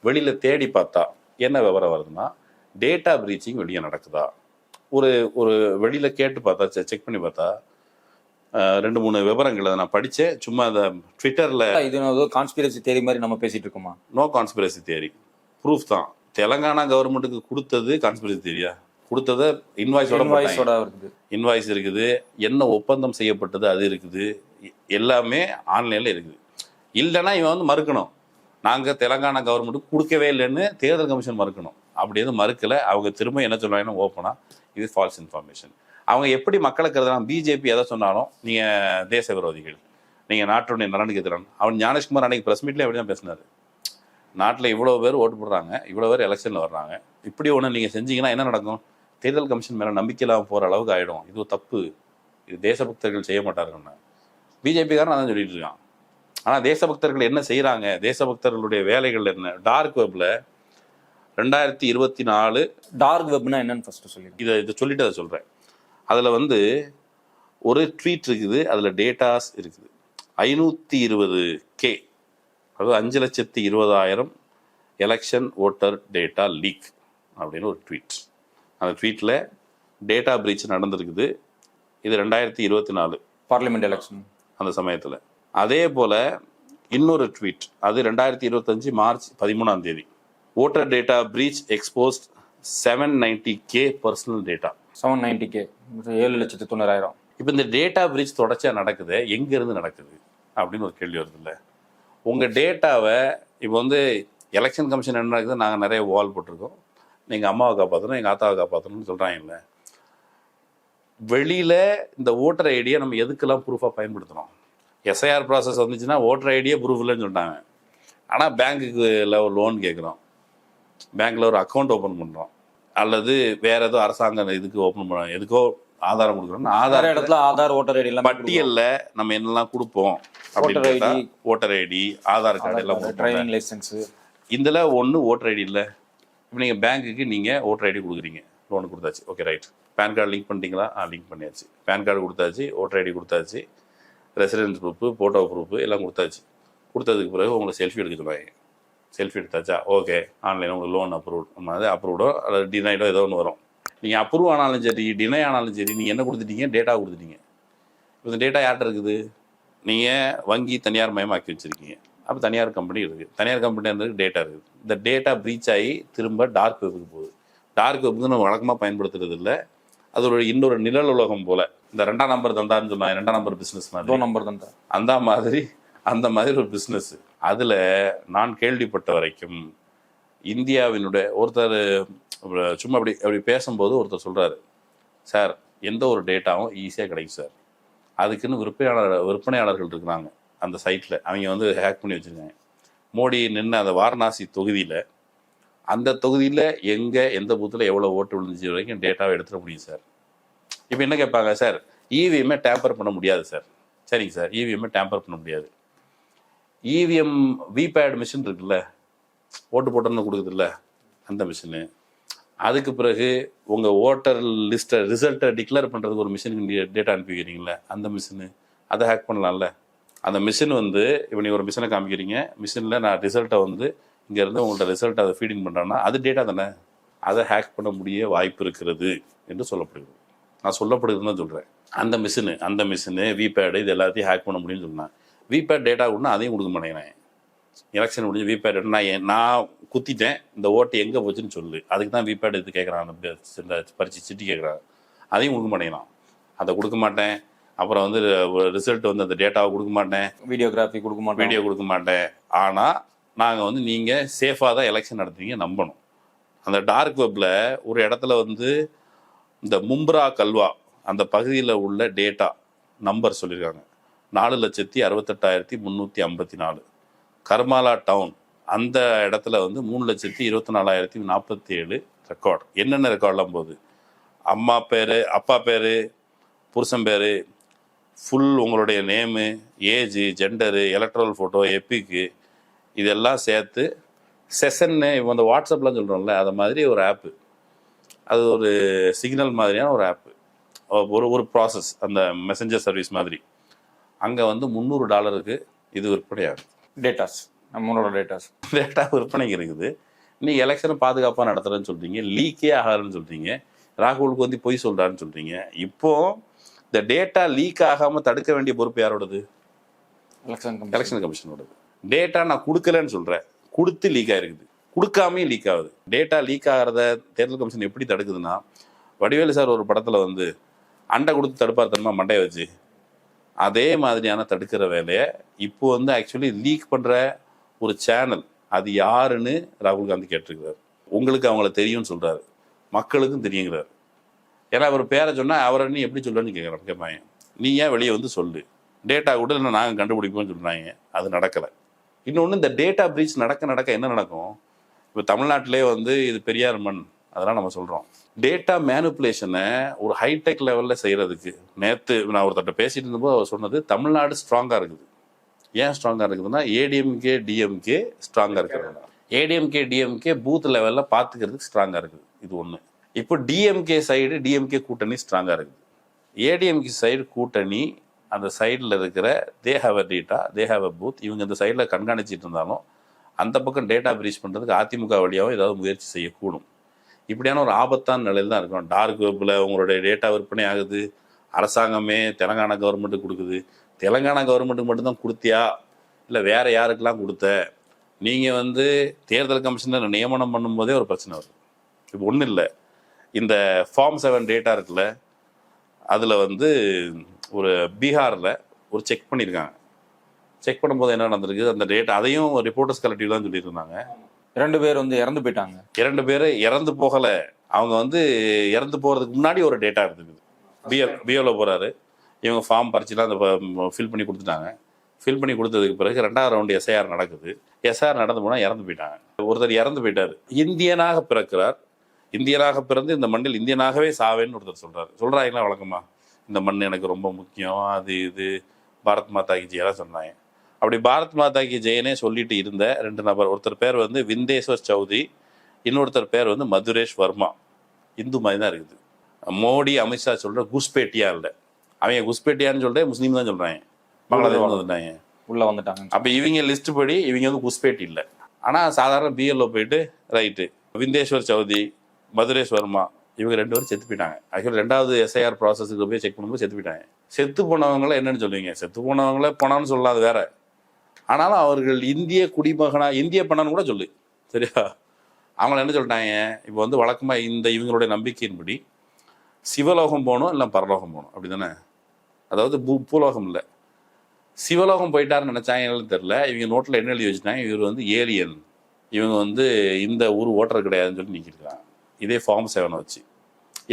Speaker 1: வெளியில் தேடி பார்த்தா என்ன விவரம் வருதுன்னா, டேட்டா பிரீச்சிங் வெளியே நடக்குதா? ஒரு வெளியில் கேட்டு பார்த்தா, செக் பண்ணி பார்த்தா 2-3 விவரங்கள் நான் படித்தேன். சும்மா அந்த ட்விட்டரில்
Speaker 2: இது கான்ஸ்பிரசி தியரி மாதிரி நம்ம பேசிட்டு இருக்கோமா?
Speaker 1: நோ கான்ஸ்பிரசி தியரி, ப்ரூஃப் தான். தெலங்கானா கவர்மெண்ட்டுக்கு கொடுத்தது கான்ஸ்பிரசி தியரியா? கொடுத்ததை இன்வாய்ஸ் இருக்குது, என்ன ஒப்பந்தம் செய்யப்பட்டது அது இருக்குது, எல்லாமே ஆன்லைனில் இருக்குது. இல்லைன்னா இவன் வந்து மறுக்கணும், நாங்கள் தெலங்கானா கவர்மெண்ட்டுக்கு கொடுக்கவே இல்லைன்னு தேர்தல் கமிஷன் மறுக்கணும். அப்படி எதுவும் மறுக்கலை. அவங்க திரும்ப என்ன சொல்லுவாங்கன்னா ஓப்பனாக இது ஃபால்ஸ் இன்ஃபர்மேஷன். அவங்க எப்படி மக்களை கருதுறாங்க? பிஜேபி எதை சொன்னாலும் நீங்கள் தேச விரோதிகள், நீங்கள் நாட்டுடைய நலனுக்கு எதிரான. அவன் ஞானேஷ்குமார் அன்னைக்கு ப்ரெஸ் மீட்லேயே அப்படி தான் பேசினார். நாட்டில் இவ்வளோ பேர் ஓட்டு போடுறாங்க, இவ்வளோ பேர் எலெக்ஷனில் வர்றாங்க, இப்படி ஒன்று நீங்கள் செஞ்சீங்கன்னா என்ன நடக்கும்? தேர்தல் கமிஷன் மேலே நம்பிக்கை இல்லாமல் போகிற அளவுக்கு ஆகிடும். இது ஒரு தப்பு, இது தேசபக்தர்கள் செய்ய மாட்டாருன்னு பிஜேபிக்காரன் அதான் சொல்லிட்டு இருக்கான். ஆனால் தேசபக்தர்கள் என்ன செய்கிறாங்க? தேசபக்தர்களுடைய வேலைகள் என்ன? டார்க் வெப்பில் 2024
Speaker 2: டார்க் வெப்னா என்னன்னு ஃபர்ஸ்ட் சொல்லி
Speaker 1: இதை சொல்லிட்டு அதை சொல்கிறேன். அதில் வந்து ஒரு ட்வீட் இருக்குது, அதில் டேட்டாஸ் இருக்குது. 520K, அதாவது 5,20,000 எலெக்ஷன் ஓட்டர் டேட்டா லீக் அப்படின்னு ஒரு ட்வீட். அந்த ட்வீட்டில் டேட்டா பிரீச் நடந்திருக்குது. இது 2024
Speaker 2: பார்லிமெண்ட் எலெக்ஷன்
Speaker 1: அந்த சமயத்தில். அதே போல் இன்னொரு ட்வீட், அது 2025 March 13 voter data breach exposed 790K personal data.
Speaker 2: 790K 7,90,000.
Speaker 1: இப்போ இந்த டேட்டா பிரீச் தொடர்ச்சியாக நடக்குது, எங்கேருந்து நடக்குது அப்படின்னு ஒரு கேள்வி வருது இல்லை? உங்கள் டேட்டாவை இப்போ வந்து எலெக்ஷன் கமிஷன் என்ன நடக்குது, நாங்கள் நிறைய வால் போட்டிருக்கோம், நீங்கள் அம்மாவை காப்பாற்றணும், எங்கள் ஆத்தாவை காப்பாற்றணும்னு சொல்கிறாங்க இல்லை? வெளியில் இந்த ஓட்டர் ஐடியை நம்ம எதுக்கெல்லாம் ப்ரூஃபாக பயன்படுத்துகிறோம்? எஸ்ஐஆர் ப்ராசஸ் வந்துச்சுன்னா ஓட்டர் ஐடியே ப்ரூஃப் இல்லைன்னு சொல்லிட்டாங்க. ஆனால் பேங்க்குல ஒரு லோன் கேட்குறோம், பேங்க்கில் ஒரு அக்கௌண்ட் ஓப்பன் பண்ணுறோம், அல்லது வேற ஏதோ அரசாங்க இதுக்கு ஓப்பன் பண்ணுறோம், எதுக்கோ ஆதாரம் கொடுக்குறோம். ஆதார இடத்துல
Speaker 2: ஆதார் ஓட்டர் ஐடி எல்லாம்
Speaker 1: பட்டியலில் நம்ம என்னெல்லாம் கொடுப்போம் அப்படின்னு ஓட்டர் ஐடி, ஆதார் கார்டு எல்லாம்,
Speaker 2: டிரைவிங் லைசன்ஸ்,
Speaker 1: இதில் ஒன்று ஓட்டர் ஐடி இல்லை. இப்போ நீங்கள் பேங்க்குக்கு நீங்கள் ஓட்டர் ஐடி கொடுக்குறீங்க, லோன் கொடுத்தாச்சு, okay right. PAN card link பண்ணிட்டீங்களா? லிங்க் பண்ணியாச்சு. பேன் கார்டு கொடுத்தாச்சு, ஓட்டர் ஐடி கொடுத்தாச்சு, ரெசிடென்ஸ் ப்ரூஃபு, ஃபோட்டோ ப்ரூஃபு எல்லாம் கொடுத்தாச்சு. கொடுத்ததுக்கு பிறகு உங்களை செல்ஃபி எடுக்க சொல்லுவாங்க. செல்ஃபி எடுத்தாச்சா? ஓகே, ஆன்லைனில் உங்களுக்கு லோன் அப்ரூவ்ட், அது அப்ரூவ்டோ அல்லது டினைடோ ஏதோ ஒன்று வரும். நீங்கள் அப்ரூவ் ஆனாலும் சரி, டினை ஆனாலும் சரி, நீங்கள் என்ன கொடுத்துட்டீங்க? டேட்டா கொடுத்துட்டீங்க. இப்போ இந்த டேட்டா யார்கிட்ட இருக்குது? நீங்கள் வங்கி தனியார் மயமாக்கி வச்சுருக்கீங்க. அப்போ தனியார் கம்பெனி இருக்குது. தனியார் கம்பெனி இருந்ததுக்கு டேட்டா இருக்குது. இந்த டேட்டா ப்ரீச் ஆகி திரும்ப டார்க் வெப்புக்கு போகுது. டார்க் வெப் வந்து நம்ம வழக்கமாக பயன்படுத்துறது இல்லை. அது ஒரு இன்னொரு நிழல் உலகம் போல். இந்த 2ஆம் நம்பர் தந்தான்னு சொன்னாங்க, 2ஆம் நம்பர் பிஸ்னஸ் மாதிரி.
Speaker 2: நம்பர் தந்தா
Speaker 1: அந்த மாதிரி ஒரு பிஸ்னஸ். அதில் நான் கேள்விப்பட்ட வரைக்கும் இந்தியாவினுடைய ஒருத்தர் சும்மா அப்படி பேசும்போது ஒருத்தர் சொல்கிறாரு, சார் எந்த ஒரு டேட்டாவும் ஈஸியாக கிடைக்கும் சார், அதுக்குன்னு விற்பனையாளர்கள் இருக்கிறாங்க அந்த சைட்டில், அவங்க வந்து ஹேக் பண்ணி வச்சுருக்காங்க. மோடி நின்று அந்த வாரணாசி தொகுதியில், அந்த தொகுதியில் எங்கே எந்த பூத்தில் எவ்வளோ ஓட்டு விழுந்துச்சு வரைக்கும் டேட்டாவை எடுத்துட முடியும் சார். இப்போ என்ன கேட்பாங்க, சார் இவிஎம்ஐ டேம்பர் பண்ண முடியாது சார். சரிங்க சார், இவிஎம்ஐ டேம்பர் பண்ண முடியாது. இவிஎம் விபேட் மிஷின் இருக்குல்ல, ஓட்டு போட்டோன்னு கொடுக்குதுல்ல அந்த மிஷினு, அதுக்கு பிறகு உங்கள் ஓட்டர் லிஸ்ட்டை ரிசல்ட்டை டிக்ளேர் பண்ணுறதுக்கு ஒரு மிஷினுக்கு டேட்டா அனுப்பிக்கிறீங்களே அந்த மிஷினு, அதை ஹேக் பண்ணலாம்ல. அந்த மிஷின் வந்து இப்போ நீங்கள் ஒரு மிஷினை காமிக்கிறீங்க, மிஷினில் நான் ரிசல்ட்டை வந்து இங்கேருந்து உங்கள்கிட்ட ரிசல்ட் அதை ஃபீடிங் பண்ணுறேன்னா அது டேட்டா தானே, அதை ஹேக் பண்ண முடிய வாய்ப்பு இருக்கிறது என்று சொல்லப்படுகிறது. நான் சொல்லப்படுதுன்னு தான் சொல்கிறேன். அந்த மிஷினு விபேடு இது எல்லாத்தையும் ஹேக் பண்ண முடியும்னு சொன்னேன். விபேட் டேட்டா கொடுனா அதையும் கொடுக்க மாட்டேங்கிறேன். எலெக்ஷன் முடிஞ்சு விபேட் நான் குத்திட்டேன், இந்த ஓட்டு எங்கே போச்சுன்னு சொல்லு, அதுக்கு தான் விபேட் இது கேட்குறான், பறிச்சு சிட்டி கேட்குறாங்க, அதையும் கொடுக்க மாட்டேங்கிறான். அதை கொடுக்க மாட்டேன். அப்புறம் வந்து ரிசல்ட் வந்து அந்த டேட்டாவை கொடுக்க மாட்டேன், வீடியோ கொடுக்க மாட்டேன். ஆனால் நாங்கள் வந்து நீங்கள் சேஃபாக தான் எலெக்ஷன் நடத்துவீங்க நம்பணும். அந்த டார்க் வெப்பில் ஒரு இடத்துல வந்து இந்த மும்ப்ரா கல்வா அந்த பகுதியில் உள்ள டேட்டா நம்பர் சொல்லியிருக்காங்க, 4,68,354. கர்மாலா டவுன் அந்த இடத்துல வந்து 3,24,047 ரெக்கார்டு. என்னென்ன ரெக்கார்ட்லாம் போகுது? அம்மா பேர், அப்பா பேர், புருஷன் பேர், ஃபுல் உங்களுடைய name, age, gender, electoral photo, EPIC, இதெல்லாம் சேர்த்து செஷன்னு இப்போ அந்த வாட்ஸ்அப்லாம் சொல்கிறோம்ல, அது மாதிரி ஒரு ஆப்பு. அது ஒரு சிக்னல் மாதிரியான ஒரு ஆப்பு, ஒரு ப்ராசஸ், அந்த மெசஞ்சர் சர்வீஸ் மாதிரி. அங்கே வந்து $300 இது விற்பனையாகுது. டேட்டா விற்பனைக்கு இருக்குது. நீங்கள் எலெக்ஷனை பாதுகாப்பாக நடத்துகிறேன்னு சொல்கிறீங்க, லீக்கே ஆகாதுன்னு சொல்கிறீங்க, ராகுலுக்கு வந்து பொய் சொல்கிறான்னு சொல்கிறீங்க. இப்போது இந்த டேட்டா லீக் ஆகாமல் தடுக்க வேண்டிய பொறுப்பு யாரோடது? எலெக்ஷன் கமிஷனோடது. டேட்டா நான் கொடுக்கலன்னு சொல்கிறேன், கொடுத்து லீக் ஆகிருக்குது, கொடுக்காமே லீக் ஆகுது. டேட்டா லீக் ஆகிறத தேர்தல் கமிஷன் எப்படி தடுக்குதுன்னா, வடிவேலு சார் ஒரு படத்தில் வந்து அண்டை கொடுத்து தடுப்பார் தருமா மண்டையை வச்சு, அதே மாதிரியான தடுக்கிற வேலையை இப்போ வந்து ஆக்சுவலி லீக் பண்ணுற ஒரு சேனல், அது யாருன்னு ராகுல் காந்தி கேட்டிருக்கிறார். உங்களுக்கு அவங்கள தெரியும்னு சொல்கிறாரு, மக்களுக்கும் தெரியுங்கிறார். ஏன்னா அவர் பேரை சொன்னால் அவரை நீ எப்படி சொல்லுன்னு கேட்பாங்க. நீ ஏன் வெளியே வந்து சொல்லு, டேட்டா கூட இல்லை நாங்கள் கண்டுபிடிப்போம்னு சொல்கிறாங்க. அது நடக்கலை. இன்னொன்று, இந்த டேட்டா பிரீச் நடக்க என்ன நடக்கும்? இப்போ தமிழ்நாட்டிலே வந்து இது பெரியார் மண், அதெல்லாம் நம்ம சொல்கிறோம். டேட்டா மேனுப்புலேஷனை ஒரு ஹைடெக் லெவலில் செய்கிறதுக்கு நேற்று நான் ஒருத்தட்ட பேசிகிட்டு இருந்தபோது அவர் சொன்னது, தமிழ்நாடு ஸ்ட்ராங்காக இருக்குது. ஏன் ஸ்ட்ராங்காக இருக்குதுன்னா, ஏடிஎம்கே டிஎம்கே ஸ்ட்ராங்காக இருக்கிறது. ஏடிஎம்கே டிஎம்கே பூத் லெவலில் பார்த்துக்கிறதுக்கு ஸ்ட்ராங்காக இருக்குது. இது ஒன்று. இப்போ டிஎம்கே கூட்டணி ஸ்ட்ராங்காக இருக்குது. ஏடிஎம்கே சைடு கூட்டணி, அந்த சைடில் இருக்கிற they have a data, they have a booth, இவங்க இந்த சைடில் கண்காணிச்சிட்டு இருந்தாலும் அந்த பக்கம் டேட்டா பிரீச் பண்ணுறதுக்கு அதிமுக வழியாகவும் ஏதாவது முயற்சி செய்யக்கூடும். இப்படியான ஒரு ஆபத்தான நிலையில் தான் இருக்கும். டார்க் வெப்பில் உங்களுடைய டேட்டா விற்பனை ஆகுது, அரசாங்கமே தெலங்கானா கவர்மெண்ட்டுக்கு கொடுக்குது. தெலங்கானா கவர்மெண்ட்டுக்கு மட்டும்தான் கொடுத்தியா, இல்லை வேறு யாருக்கெல்லாம் கொடுத்த? நீங்கள் வந்து தேர்தல் கமிஷனர் நியமனம் பண்ணும்போதே ஒரு பிரச்சனை வருது. இப்போ ஒன்றும் இல்லை, இந்த ஃபார்ம் 7 டேட்டா இருக்குல்ல, அதில் வந்து ஒரு பீகாரில் ஒரு செக் பண்ணியிருக்காங்க. செக் பண்ணும்போது என்ன நடந்திருக்கு, அந்த டேட்டா அதையும் ரிப்போர்ட்டர்ஸ் கலெக்டிவ் தான் சொல்லிட்டு இருந்தாங்க.
Speaker 2: 2 பேர் வந்து இறந்து போயிட்டாங்க.
Speaker 1: 2 பேர் இறந்து போகலை, அவங்க வந்து இறந்து போகிறதுக்கு முன்னாடி ஒரு டேட்டா இருந்துக்குது. பிஓவில் போகிறாரு, இவங்க ஃபார்ம் பறிச்சுலாம் அந்த ஃபில் பண்ணி கொடுத்துட்டாங்க. ஃபில் பண்ணி கொடுத்ததுக்கு பிறகு 2ஆவது ரவுண்டு எஸ்ஐஆர் நடக்குது. எஸ்ஐஆர் நடந்து போனால் இறந்து போயிட்டாங்க. ஒருத்தர் இறந்து போயிட்டார். இந்தியனாக பிறக்கிறார், இந்தியனாக பிறந்து இந்த மண்ணில் இந்தியனாகவே சாவேன்னு ஒருத்தர் சொல்கிறாங்களா வழக்கமாக, இந்த மண் எனக்கு ரொம்ப முக்கியம், அது இது பாரத் மாதா கி ஜெயெல்லாம் சொன்னாங்க. அப்படி பாரத் மாதா கி ஜெயனே சொல்லிட்டு இருந்த 2 நபர், ஒருத்தர் பேர் வந்து விந்தேஸ்வர் சௌத்ரி, இன்னொருத்தர் பேர் வந்து மதுரேஷ் வர்மா. இந்து மாதிரி தான் இருக்குது. மோடி அமித்ஷா சொல்கிற குஸ்பேட்டியா இல்லை, அவங்க குஸ்பேட்டியான்னு சொல்லிட்டு முஸ்லீம் தான் சொல்கிறாங்க, பங்களாதேஷ் வந்துட்டாங்க,
Speaker 2: உள்ளே வந்துட்டாங்க.
Speaker 1: அப்போ இவங்க லிஸ்ட் படி இவங்க வந்து குஸ்பேட்டி இல்லை. ஆனால் சாதாரண பிஎல்ஓ போயிட்டு ரைட்டு விந்தேஸ்வர் சௌத்ரி, மதுரேஷ் வர்மா, இவங்க 2 பேரும் செத்து போயிட்டாங்க. ஆக்சுவலி 2வது எஸ்ஐஆர் ப்ராசஸுக்கு போய் செக் பண்ணும்போது செத்து போயிட்டாங்க. செத்து போனவங்கள என்னன்னு சொல்லுவீங்க? செத்து போனவங்கள போனான்னு சொல்லலாம், அது வேற. ஆனாலும் அவர்கள் இந்திய குடிமகனா, இந்திய பண்ணான்னு கூட சொல்லு, சரியா? அவங்கள என்ன சொல்லிட்டாங்க, இப்போ வந்து வழக்கமாக இவங்களுடைய நம்பிக்கையின்படி சிவலோகம் போகணும் இல்லை பரலோகம் போகணும், அப்படி தானே? அதாவது பூலோகம் இல்லை, சிவலோகம் போயிட்டாருன்னு நினச்சாங்கன்னு தெரில. இவங்க நோட்டில் என்ன எழுதி வச்சுட்டாங்க, இவர் வந்து ஏலியன், இவங்க வந்து இந்த ஊர் ஓட்டர் கிடையாதுன்னு சொல்லி நீக்கிருக்காங்க. இதே ஃபார்ம் 7 வச்சு.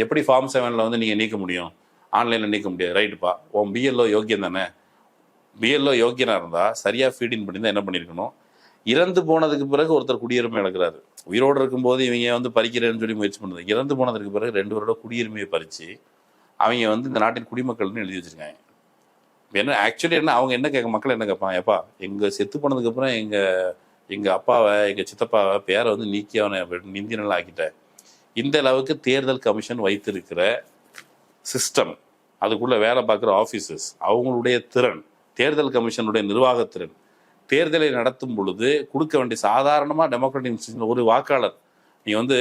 Speaker 1: எப்படி ஃபார்ம் 7 வந்து நீங்கள் நீக்க முடியும்? ஆன்லைனில் நீக்க முடியாது, ரைட்டுப்பா. உன் பிஎல்ஓ யோக்கியம் தானே? பிஎல்ஓ யோக்கியனாக இருந்தால் சரியாக ஃபீடின் பண்ணியிருந்தால் என்ன பண்ணியிருக்கணும்? இறந்து போனதுக்கு பிறகு ஒருத்தர் குடியுரிமை இழக்கிறாரு. உயிரோடு இருக்கும்போது இவங்க வந்து பறிக்கிறேன்னு சொல்லி முயற்சி பண்ணுறது. இறந்து போனதுக்கு பிறகு 2 வருட குடியுரிமையை பறித்து அவங்க வந்து இந்த நாட்டின் குடிமக்கள்னு எழுதி வச்சுருக்காங்க. என்ன ஆக்சுவலி என்ன அவங்க என்ன மக்கள் என்ன கேட்பாங்க, எப்பா எங்கள் செத்து போனதுக்கப்புறம் எங்கள் அப்பாவை, எங்கள் சித்தப்பாவை பேரை வந்து நீக்கி அவனை இந்தியனெல்லாம் ஆக்கிட்டேன். இந்த அளவுக்கு தேர்தல் கமிஷன் வைத்திருக்கிற சிஸ்டம், அதுக்குள்ளே வேலை பார்க்குற ஆஃபீஸர்ஸ், அவங்களுடைய திறன், தேர்தல் கமிஷனுடைய நிர்வாகத்திறன், தேர்தலை நடத்தும் பொழுது கொடுக்க வேண்டிய சாதாரணமாக டெமோக்ராட்டிக் ஒரு வாக்காளர். நீங்கள் வந்து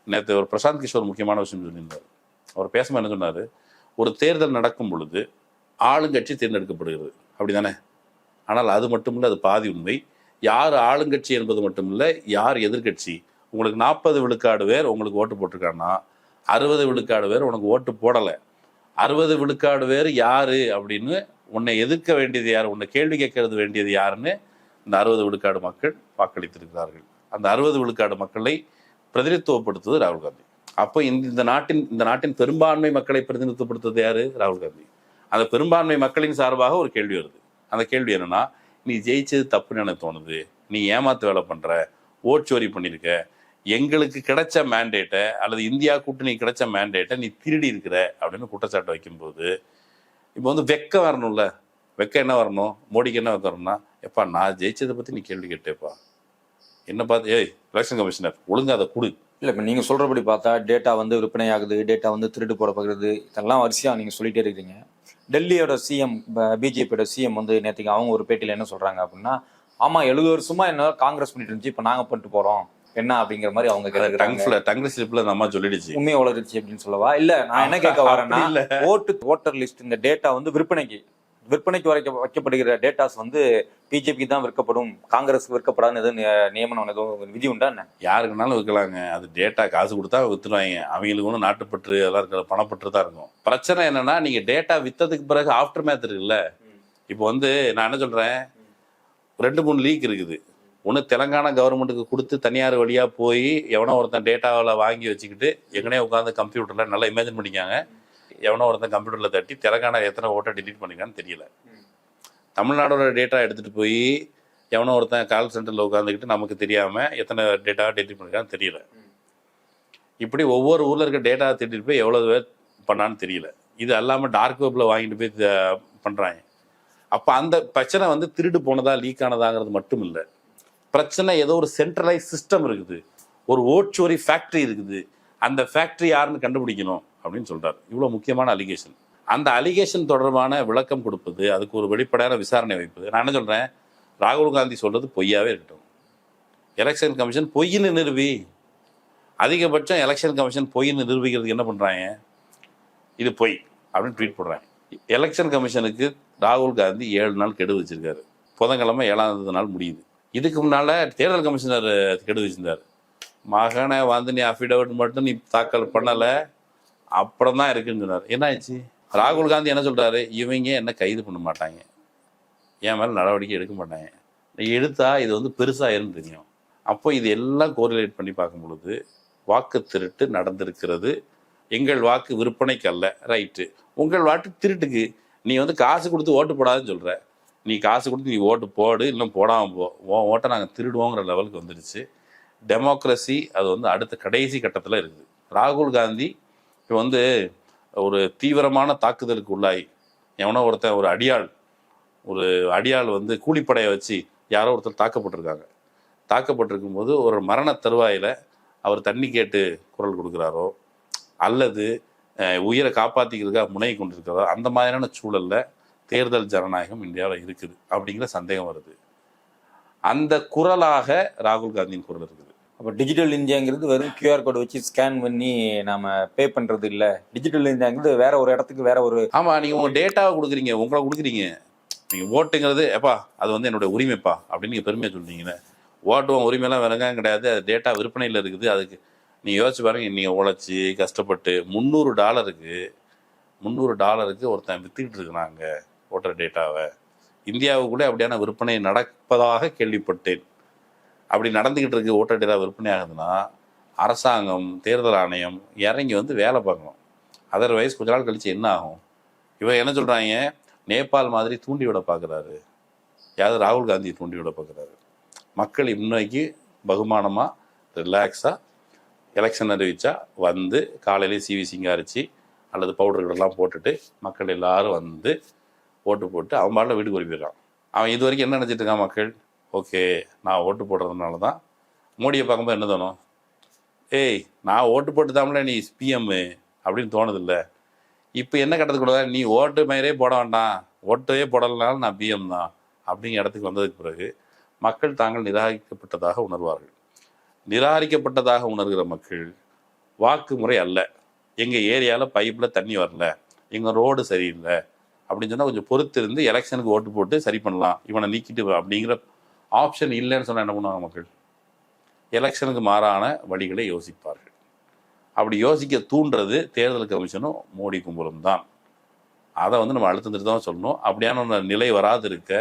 Speaker 1: நேற்று ஒரு பிரசாந்த் கிஷோர் முக்கியமான விஷயம் சொல்லியிருந்தார். அவர் பேசும்போது என்ன சொன்னார், ஒரு தேர்தல் நடக்கும் பொழுது ஆளுங்கட்சி தேர்ந்தெடுக்கப்படுகிறது, அப்படி தானே? ஆனால் அது மட்டும் இல்லை, அது பாதி உண்மை. யார் ஆளுங்கட்சி என்பது மட்டும் இல்லை, யார் எதிர்கட்சி. உங்களுக்கு 40 விழுக்காடு பேர் உங்களுக்கு ஓட்டு போட்டிருக்காங்கன்னா 60 விழுக்காடு பேர் உனக்கு ஓட்டு போடலை. 60 விழுக்காடு பேர் யாரு அப்படின்னு உன்னை எதிர்க்க வேண்டியது யார், உன்னை கேள்வி கேட்கறது வேண்டியது யாருன்னு இந்த 60 விழுக்காடு மக்கள் வாக்களித்திருக்கிறார்கள். அந்த 60 விழுக்காடு மக்களை பிரதிநிதித்துவப்படுத்துவது ராகுல் காந்தி. அப்போ இந்த நாட்டின் பெரும்பான்மை மக்களை பிரதிநிதித்துவப்படுத்துவது யாரு? ராகுல் காந்தி. அந்த பெரும்பான்மை மக்களின் சார்பாக ஒரு கேள்வி வருது. அந்த கேள்வி என்னன்னா, நீ ஜெயிச்சது தப்புன்னு எனக்கு தோணுது, நீ ஏமாத்து வேலை பண்ற, ஓட்சோரி பண்ணியிருக்க, எங்களுக்கு கிடைச்ச மேண்டேட்டை அல்லது இந்தியா கூட்டணி கிடைச்ச மேண்டேட்டை நீ திருடி இருக்கிற அப்படின்னு குற்றச்சாட்டு வைக்கும்போது இப்போ வந்து வெக்கம் வரணும்ல. வெக்கம் என்ன வரணும்? மோடிக்கு என்ன வெக்கம் வரணும்னா, எப்பா நான் ஜெயிச்சதை பற்றி நீ கேள்வி கேட்டேப்பா, என்ன பார்த்து எலெக்ஷன் கமிஷனர் ஒழுங்கு அதை கொடு.
Speaker 2: இல்லை, இப்போ நீங்கள் சொல்கிறபடி பார்த்தா டேட்டா வந்து விற்பனை ஆகுது, டேட்டா வந்து திருடு போடப்படுகிறது, இதெல்லாம் வரிசையாக நீங்கள் சொல்லிகிட்டே இருக்கிறீங்க. டெல்லியோட சிஎம், பிஜேபியோட சிஎம் வந்து நேற்றுக்கு அவங்க ஒரு பேட்டியில் என்ன சொல்கிறாங்க அப்படின்னா, ஆமாம் 70 வருஷமா என்ன காங்கிரஸ் பண்ணிட்டு இருந்துச்சு, இப்போ நாங்கள் பண்ணிட்டு போகிறோம் என்ன அப்படிங்கிற மாதிரி அவங்க கேட்குறாங்க.
Speaker 1: டங்கு ஸ்லிப்ல நம்ம சொல்லிடுச்சு,
Speaker 2: உண்மையை வளர்ச்சி அப்படின்னு சொல்லவா? இல்லை, நான் என்ன கேட்க வரேன்னா, ஓட்டர் லிஸ்ட் இந்த டேட்டா வந்து விற்பனைக்கு வைக்கப்படுகிற டேட்டாஸ் வந்து பிஜேபி தான் விற்கப்படும், காங்கிரஸ் விற்கப்படாதுன்னு எதுவும் நியமனம் எதுவும் விதி உண்டா என்ன?
Speaker 1: யாருக்குனாலும் விற்கலாங்க. அது டேட்டா காசு கொடுத்தா வித்துருவாங்க. அவங்களுக்கு ஒன்றும் நாட்டுப்பற்று எல்லாம் இருக்கிற பணப்பற்று தான் இருக்கும். பிரச்சனை என்னன்னா, நீங்க டேட்டா வித்ததுக்கு பிறகு ஆஃப்டர் மேத் இருக்குல்ல. இப்போ வந்து நான் என்ன சொல்றேன், 2-3 லீக் இருக்குது. ஒன்று தெலங்கானா கவர்மெண்ட்டுக்கு கொடுத்து தனியார் வழியாக போய் எவனோ ஒருத்தன் டேட்டாவில் வாங்கி வச்சுக்கிட்டு எங்கனே உட்காந்து கம்ப்யூட்டரில் நல்லா இமேஜின் பண்ணிக்காங்க, எவனோ ஒருத்தன் கம்ப்யூட்டரில் தட்டி தெலங்கானா எத்தனை ஓட்டை டிலீட் பண்ணிக்கான்னு தெரியல. தமிழ்நாடோட டேட்டா எடுத்துகிட்டு போய் எவனோ ஒருத்தன் கால் சென்டரில் உட்காந்துக்கிட்டு நமக்கு தெரியாமல் எத்தனை டேட்டா டெலிட் பண்ணிக்கான்னு தெரியல. இப்படி ஒவ்வொரு ஊரில் இருக்க டேட்டா திட்டிட்டு போய் எவ்வளோ பேர் பண்ணான்னு தெரியல. இது அல்லாமல் டார்க் வெப்பில் வாங்கிட்டு போய் பண்ணுறாங்க. அப்போ அந்த பிரச்சனை வந்து திருடு போனதா லீக் ஆனதாங்கிறது மட்டும் இல்லை. பிரச்சனை ஏதோ ஒரு சென்ட்ரலைஸ் சிஸ்டம் இருக்குது, ஒரு ஓட்சோரி ஃபேக்ட்ரி இருக்குது, அந்த ஃபேக்ட்ரி யாருன்னு கண்டுபிடிக்கணும் அப்படின்னு சொல்கிறார். இவ்வளோ முக்கியமான அலிகேஷன். அந்த அலிகேஷன் தொடர்பான விளக்கம் கொடுப்பது, அதுக்கு ஒரு வெளிப்படையான விசாரணை வைப்பது. நான் என்ன சொல்கிறேன், ராகுல் காந்தி சொல்கிறது பொய்யாவே இருக்கட்டும். எலெக்ஷன் கமிஷன் பொய்ன்னு நிறுவி, அதிகபட்சம் எலெக்ஷன் கமிஷன் பொய்ன்னு நிரூபிக்கிறதுக்கு என்ன பண்ணுறாங்க, இது பொய் அப்படின்னு ட்வீட் போடுறாங்க. எலெக்ஷன் கமிஷனுக்கு ராகுல் காந்தி 7 நாள் கெடு வச்சிருக்காரு. புதன்கிழமை 7ஆவது நாள் முடியுது. இதுக்கு முன்னால் தேர்தல் கமிஷனர் கெடு வச்சிருந்தார். மகனை வந்து நீ அஃபிடவிட் மட்டும் நீ தாக்கல் பண்ணலை, அப்புறம் தான் இருக்குன்னு சொன்னார். என்ன ஆச்சு? ராகுல் காந்தி என்ன சொல்கிறாரு, இவங்க என்ன கைது பண்ண மாட்டாங்க, என் மேலே நடவடிக்கை எடுக்க மாட்டாங்க, எடுத்தா இது வந்து பெருசாயிருன்னு தெரியும். அப்போ இது எல்லாம் கோரிலேட் பண்ணி பார்க்கும் பொழுது வாக்கு திருட்டு நடந்திருக்கிறது. எங்கள் வாக்கு விற்பனைக்கு அல்ல, ரைட்டு, உங்கள் வாக்கு திருட்டுக்கு. நீ வந்து காசு கொடுத்து ஓட்டு போடாதுன்னு சொல்கிற, நீ காசு கொடுத்து நீ ஓட்டு போடு, இல்லை போடாமல் போ, உன் ஓட்டை நாங்கள் திருடுவோங்கிற லெவலுக்கு வந்துடுச்சு. டெமோக்ரஸி அது வந்து அடுத்த கடைசி கட்டத்தில் இருக்குது. ராகுல் காந்தி இப்போ வந்து ஒரு தீவிரமான தாக்குதலுக்கு உள்ளாகி, எவனோ ஒருத்தன் ஒரு அடியாள் வந்து கூலிப்படையை வச்சு யாரோ ஒருத்தர் தாக்கப்பட்டிருக்காங்க. தாக்கப்பட்டிருக்கும் போது ஒரு மரண தருவாயில் அவர் தண்ணி கேட்டு குரல் கொடுக்குறாரோ அல்லது உயிரை காப்பாற்றிக்கிறதுக்காக முனை கொண்டிருக்கிறதோ, அந்த மாதிரியான சூழலில் தேர்தல் ஜனநாயகம் இந்தியாவில் இருக்குது அப்படிங்கிற சந்தேகம் வருது. அந்த குரலாக ராகுல் காந்தியின் குரல் இருக்குது.
Speaker 2: அப்போ டிஜிட்டல் இந்தியாங்கிறது வெறும் QR கோடு வச்சு ஸ்கேன் பண்ணி நாம பே பண்றது இல்ல. டிஜிட்டல் இந்தியாங்கிறது வேற ஒரு இடத்துக்கு வேற ஒரு
Speaker 1: ஆமா, நீங்க உங்க டேட்டாவை கொடுக்குறீங்க, உங்களை கொடுக்குறீங்க. நீங்க ஓட்டுங்கிறது எப்பா அது வந்து என்னோட உரிமைப்பா அப்படின்னு நீங்க பெருமையா சொல்றீங்களே. ஓட்டுவோம் உரிமையெல்லாம் வெறுங்காயம் கிடையாது. அது டேட்டா விற்பனையில் இருக்குது. அதுக்கு நீங்க யோசிச்சு பாருங்க, நீங்க உழைச்சி கஷ்டப்பட்டு $300 ஒருத்தன் வித்துக்கிட்டு இருக்கிறாங்க ஓட்டர் டேட்டாவை. இந்தியாவுக்குள்ளே அப்படியான விற்பனை நடப்பதாக கேள்விப்பட்டேன். அப்படி நடந்துக்கிட்டு இருக்கு ஓட்டர் டேட்டா விற்பனை ஆகுதுன்னா அரசாங்கம், தேர்தல் ஆணையம் இறங்கி வந்து வேலை பார்க்கணும். அதர்வைஸ் கொஞ்ச நாள் கழிச்சு என்ன ஆகும்? இவன் என்ன சொல்றாங்க, நேபாள் மாதிரி தூண்டி விட பார்க்குறாரு. யாவது ராகுல் காந்தியை தூண்டி விட பார்க்குறாரு. மக்கள் இன்னைக்கு பகுமானமாக ரிலாக்ஸாக எலெக்ஷன் அறிவிச்சா வந்து காலையிலே சிவி சிங்காரிச்சு அல்லது பவுடர்களெல்லாம் போட்டுட்டு மக்கள் எல்லாரும் வந்து ஓட்டு போட்டு அவன் பாட்டில் வீட்டுக்கு போயிடுறான். அவன் இது வரைக்கும் என்ன நினச்சிட்டு இருக்கான், மக்கள் ஓகே நான் ஓட்டு போடுறதுனால தான் மோடியை பார்க்கும்போது என்ன தோணும், ஏய் நான் ஓட்டு போட்டு தாமல நீ பிஎம் அப்படின்னு தோணுதில்ல. இப்போ என்ன கட்டத்துக்கூட நீ ஓட்டு மயிரே போட வேண்டாம், ஓட்டே போடலைனாலும் நான் பிஎம் தான் அப்படிங்கிற இடத்துக்கு வந்ததுக்கு பிறகு மக்கள் தாங்கள் நிராகரிக்கப்பட்டதாக உணர்வார்கள். நிராகரிக்கப்பட்டதாக உணர்கிற மக்கள் வாக்கு முறை அல்ல, எங்கள் ஏரியாவில் பைப்பில் தண்ணி வரல, எங்கள் ரோடு சரியில்லை அப்படின்னு சொன்னால் கொஞ்சம் பொறுத்து இருந்து எலெக்ஷனுக்கு ஓட்டு போட்டு சரி பண்ணலாம், இவனை நீக்கிட்டு அப்படிங்கிற ஆப்ஷன் இல்லைன்னு சொன்னால் என்ன பண்ணுவாங்க மக்கள்? எலெக்ஷனுக்கு மாறான வழிகளை யோசிப்பார்கள். அப்படி யோசிக்க தூண்டுறது தேர்தல் கமிஷனும் மோடி கும்பலும் தான். அதை வந்து நம்ம அழுத்தம் தான் சொல்லணும். அப்படியான ஒரு நிலை வராது இருக்க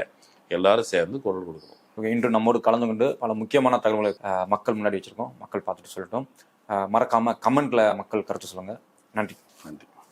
Speaker 1: எல்லாரும் சேர்ந்து குரல் கொடுக்கணும்.
Speaker 2: இன்று நம்மோடு கலந்து கொண்டு பல முக்கியமான தகவல்களை மக்கள் முன்னாடி வச்சிருக்கோம். மக்கள் பார்த்துட்டு சொல்லட்டும். மறக்காம கமெண்ட்ல மக்கள் கருத்து சொல்லுங்க. நன்றி.
Speaker 1: நன்றி.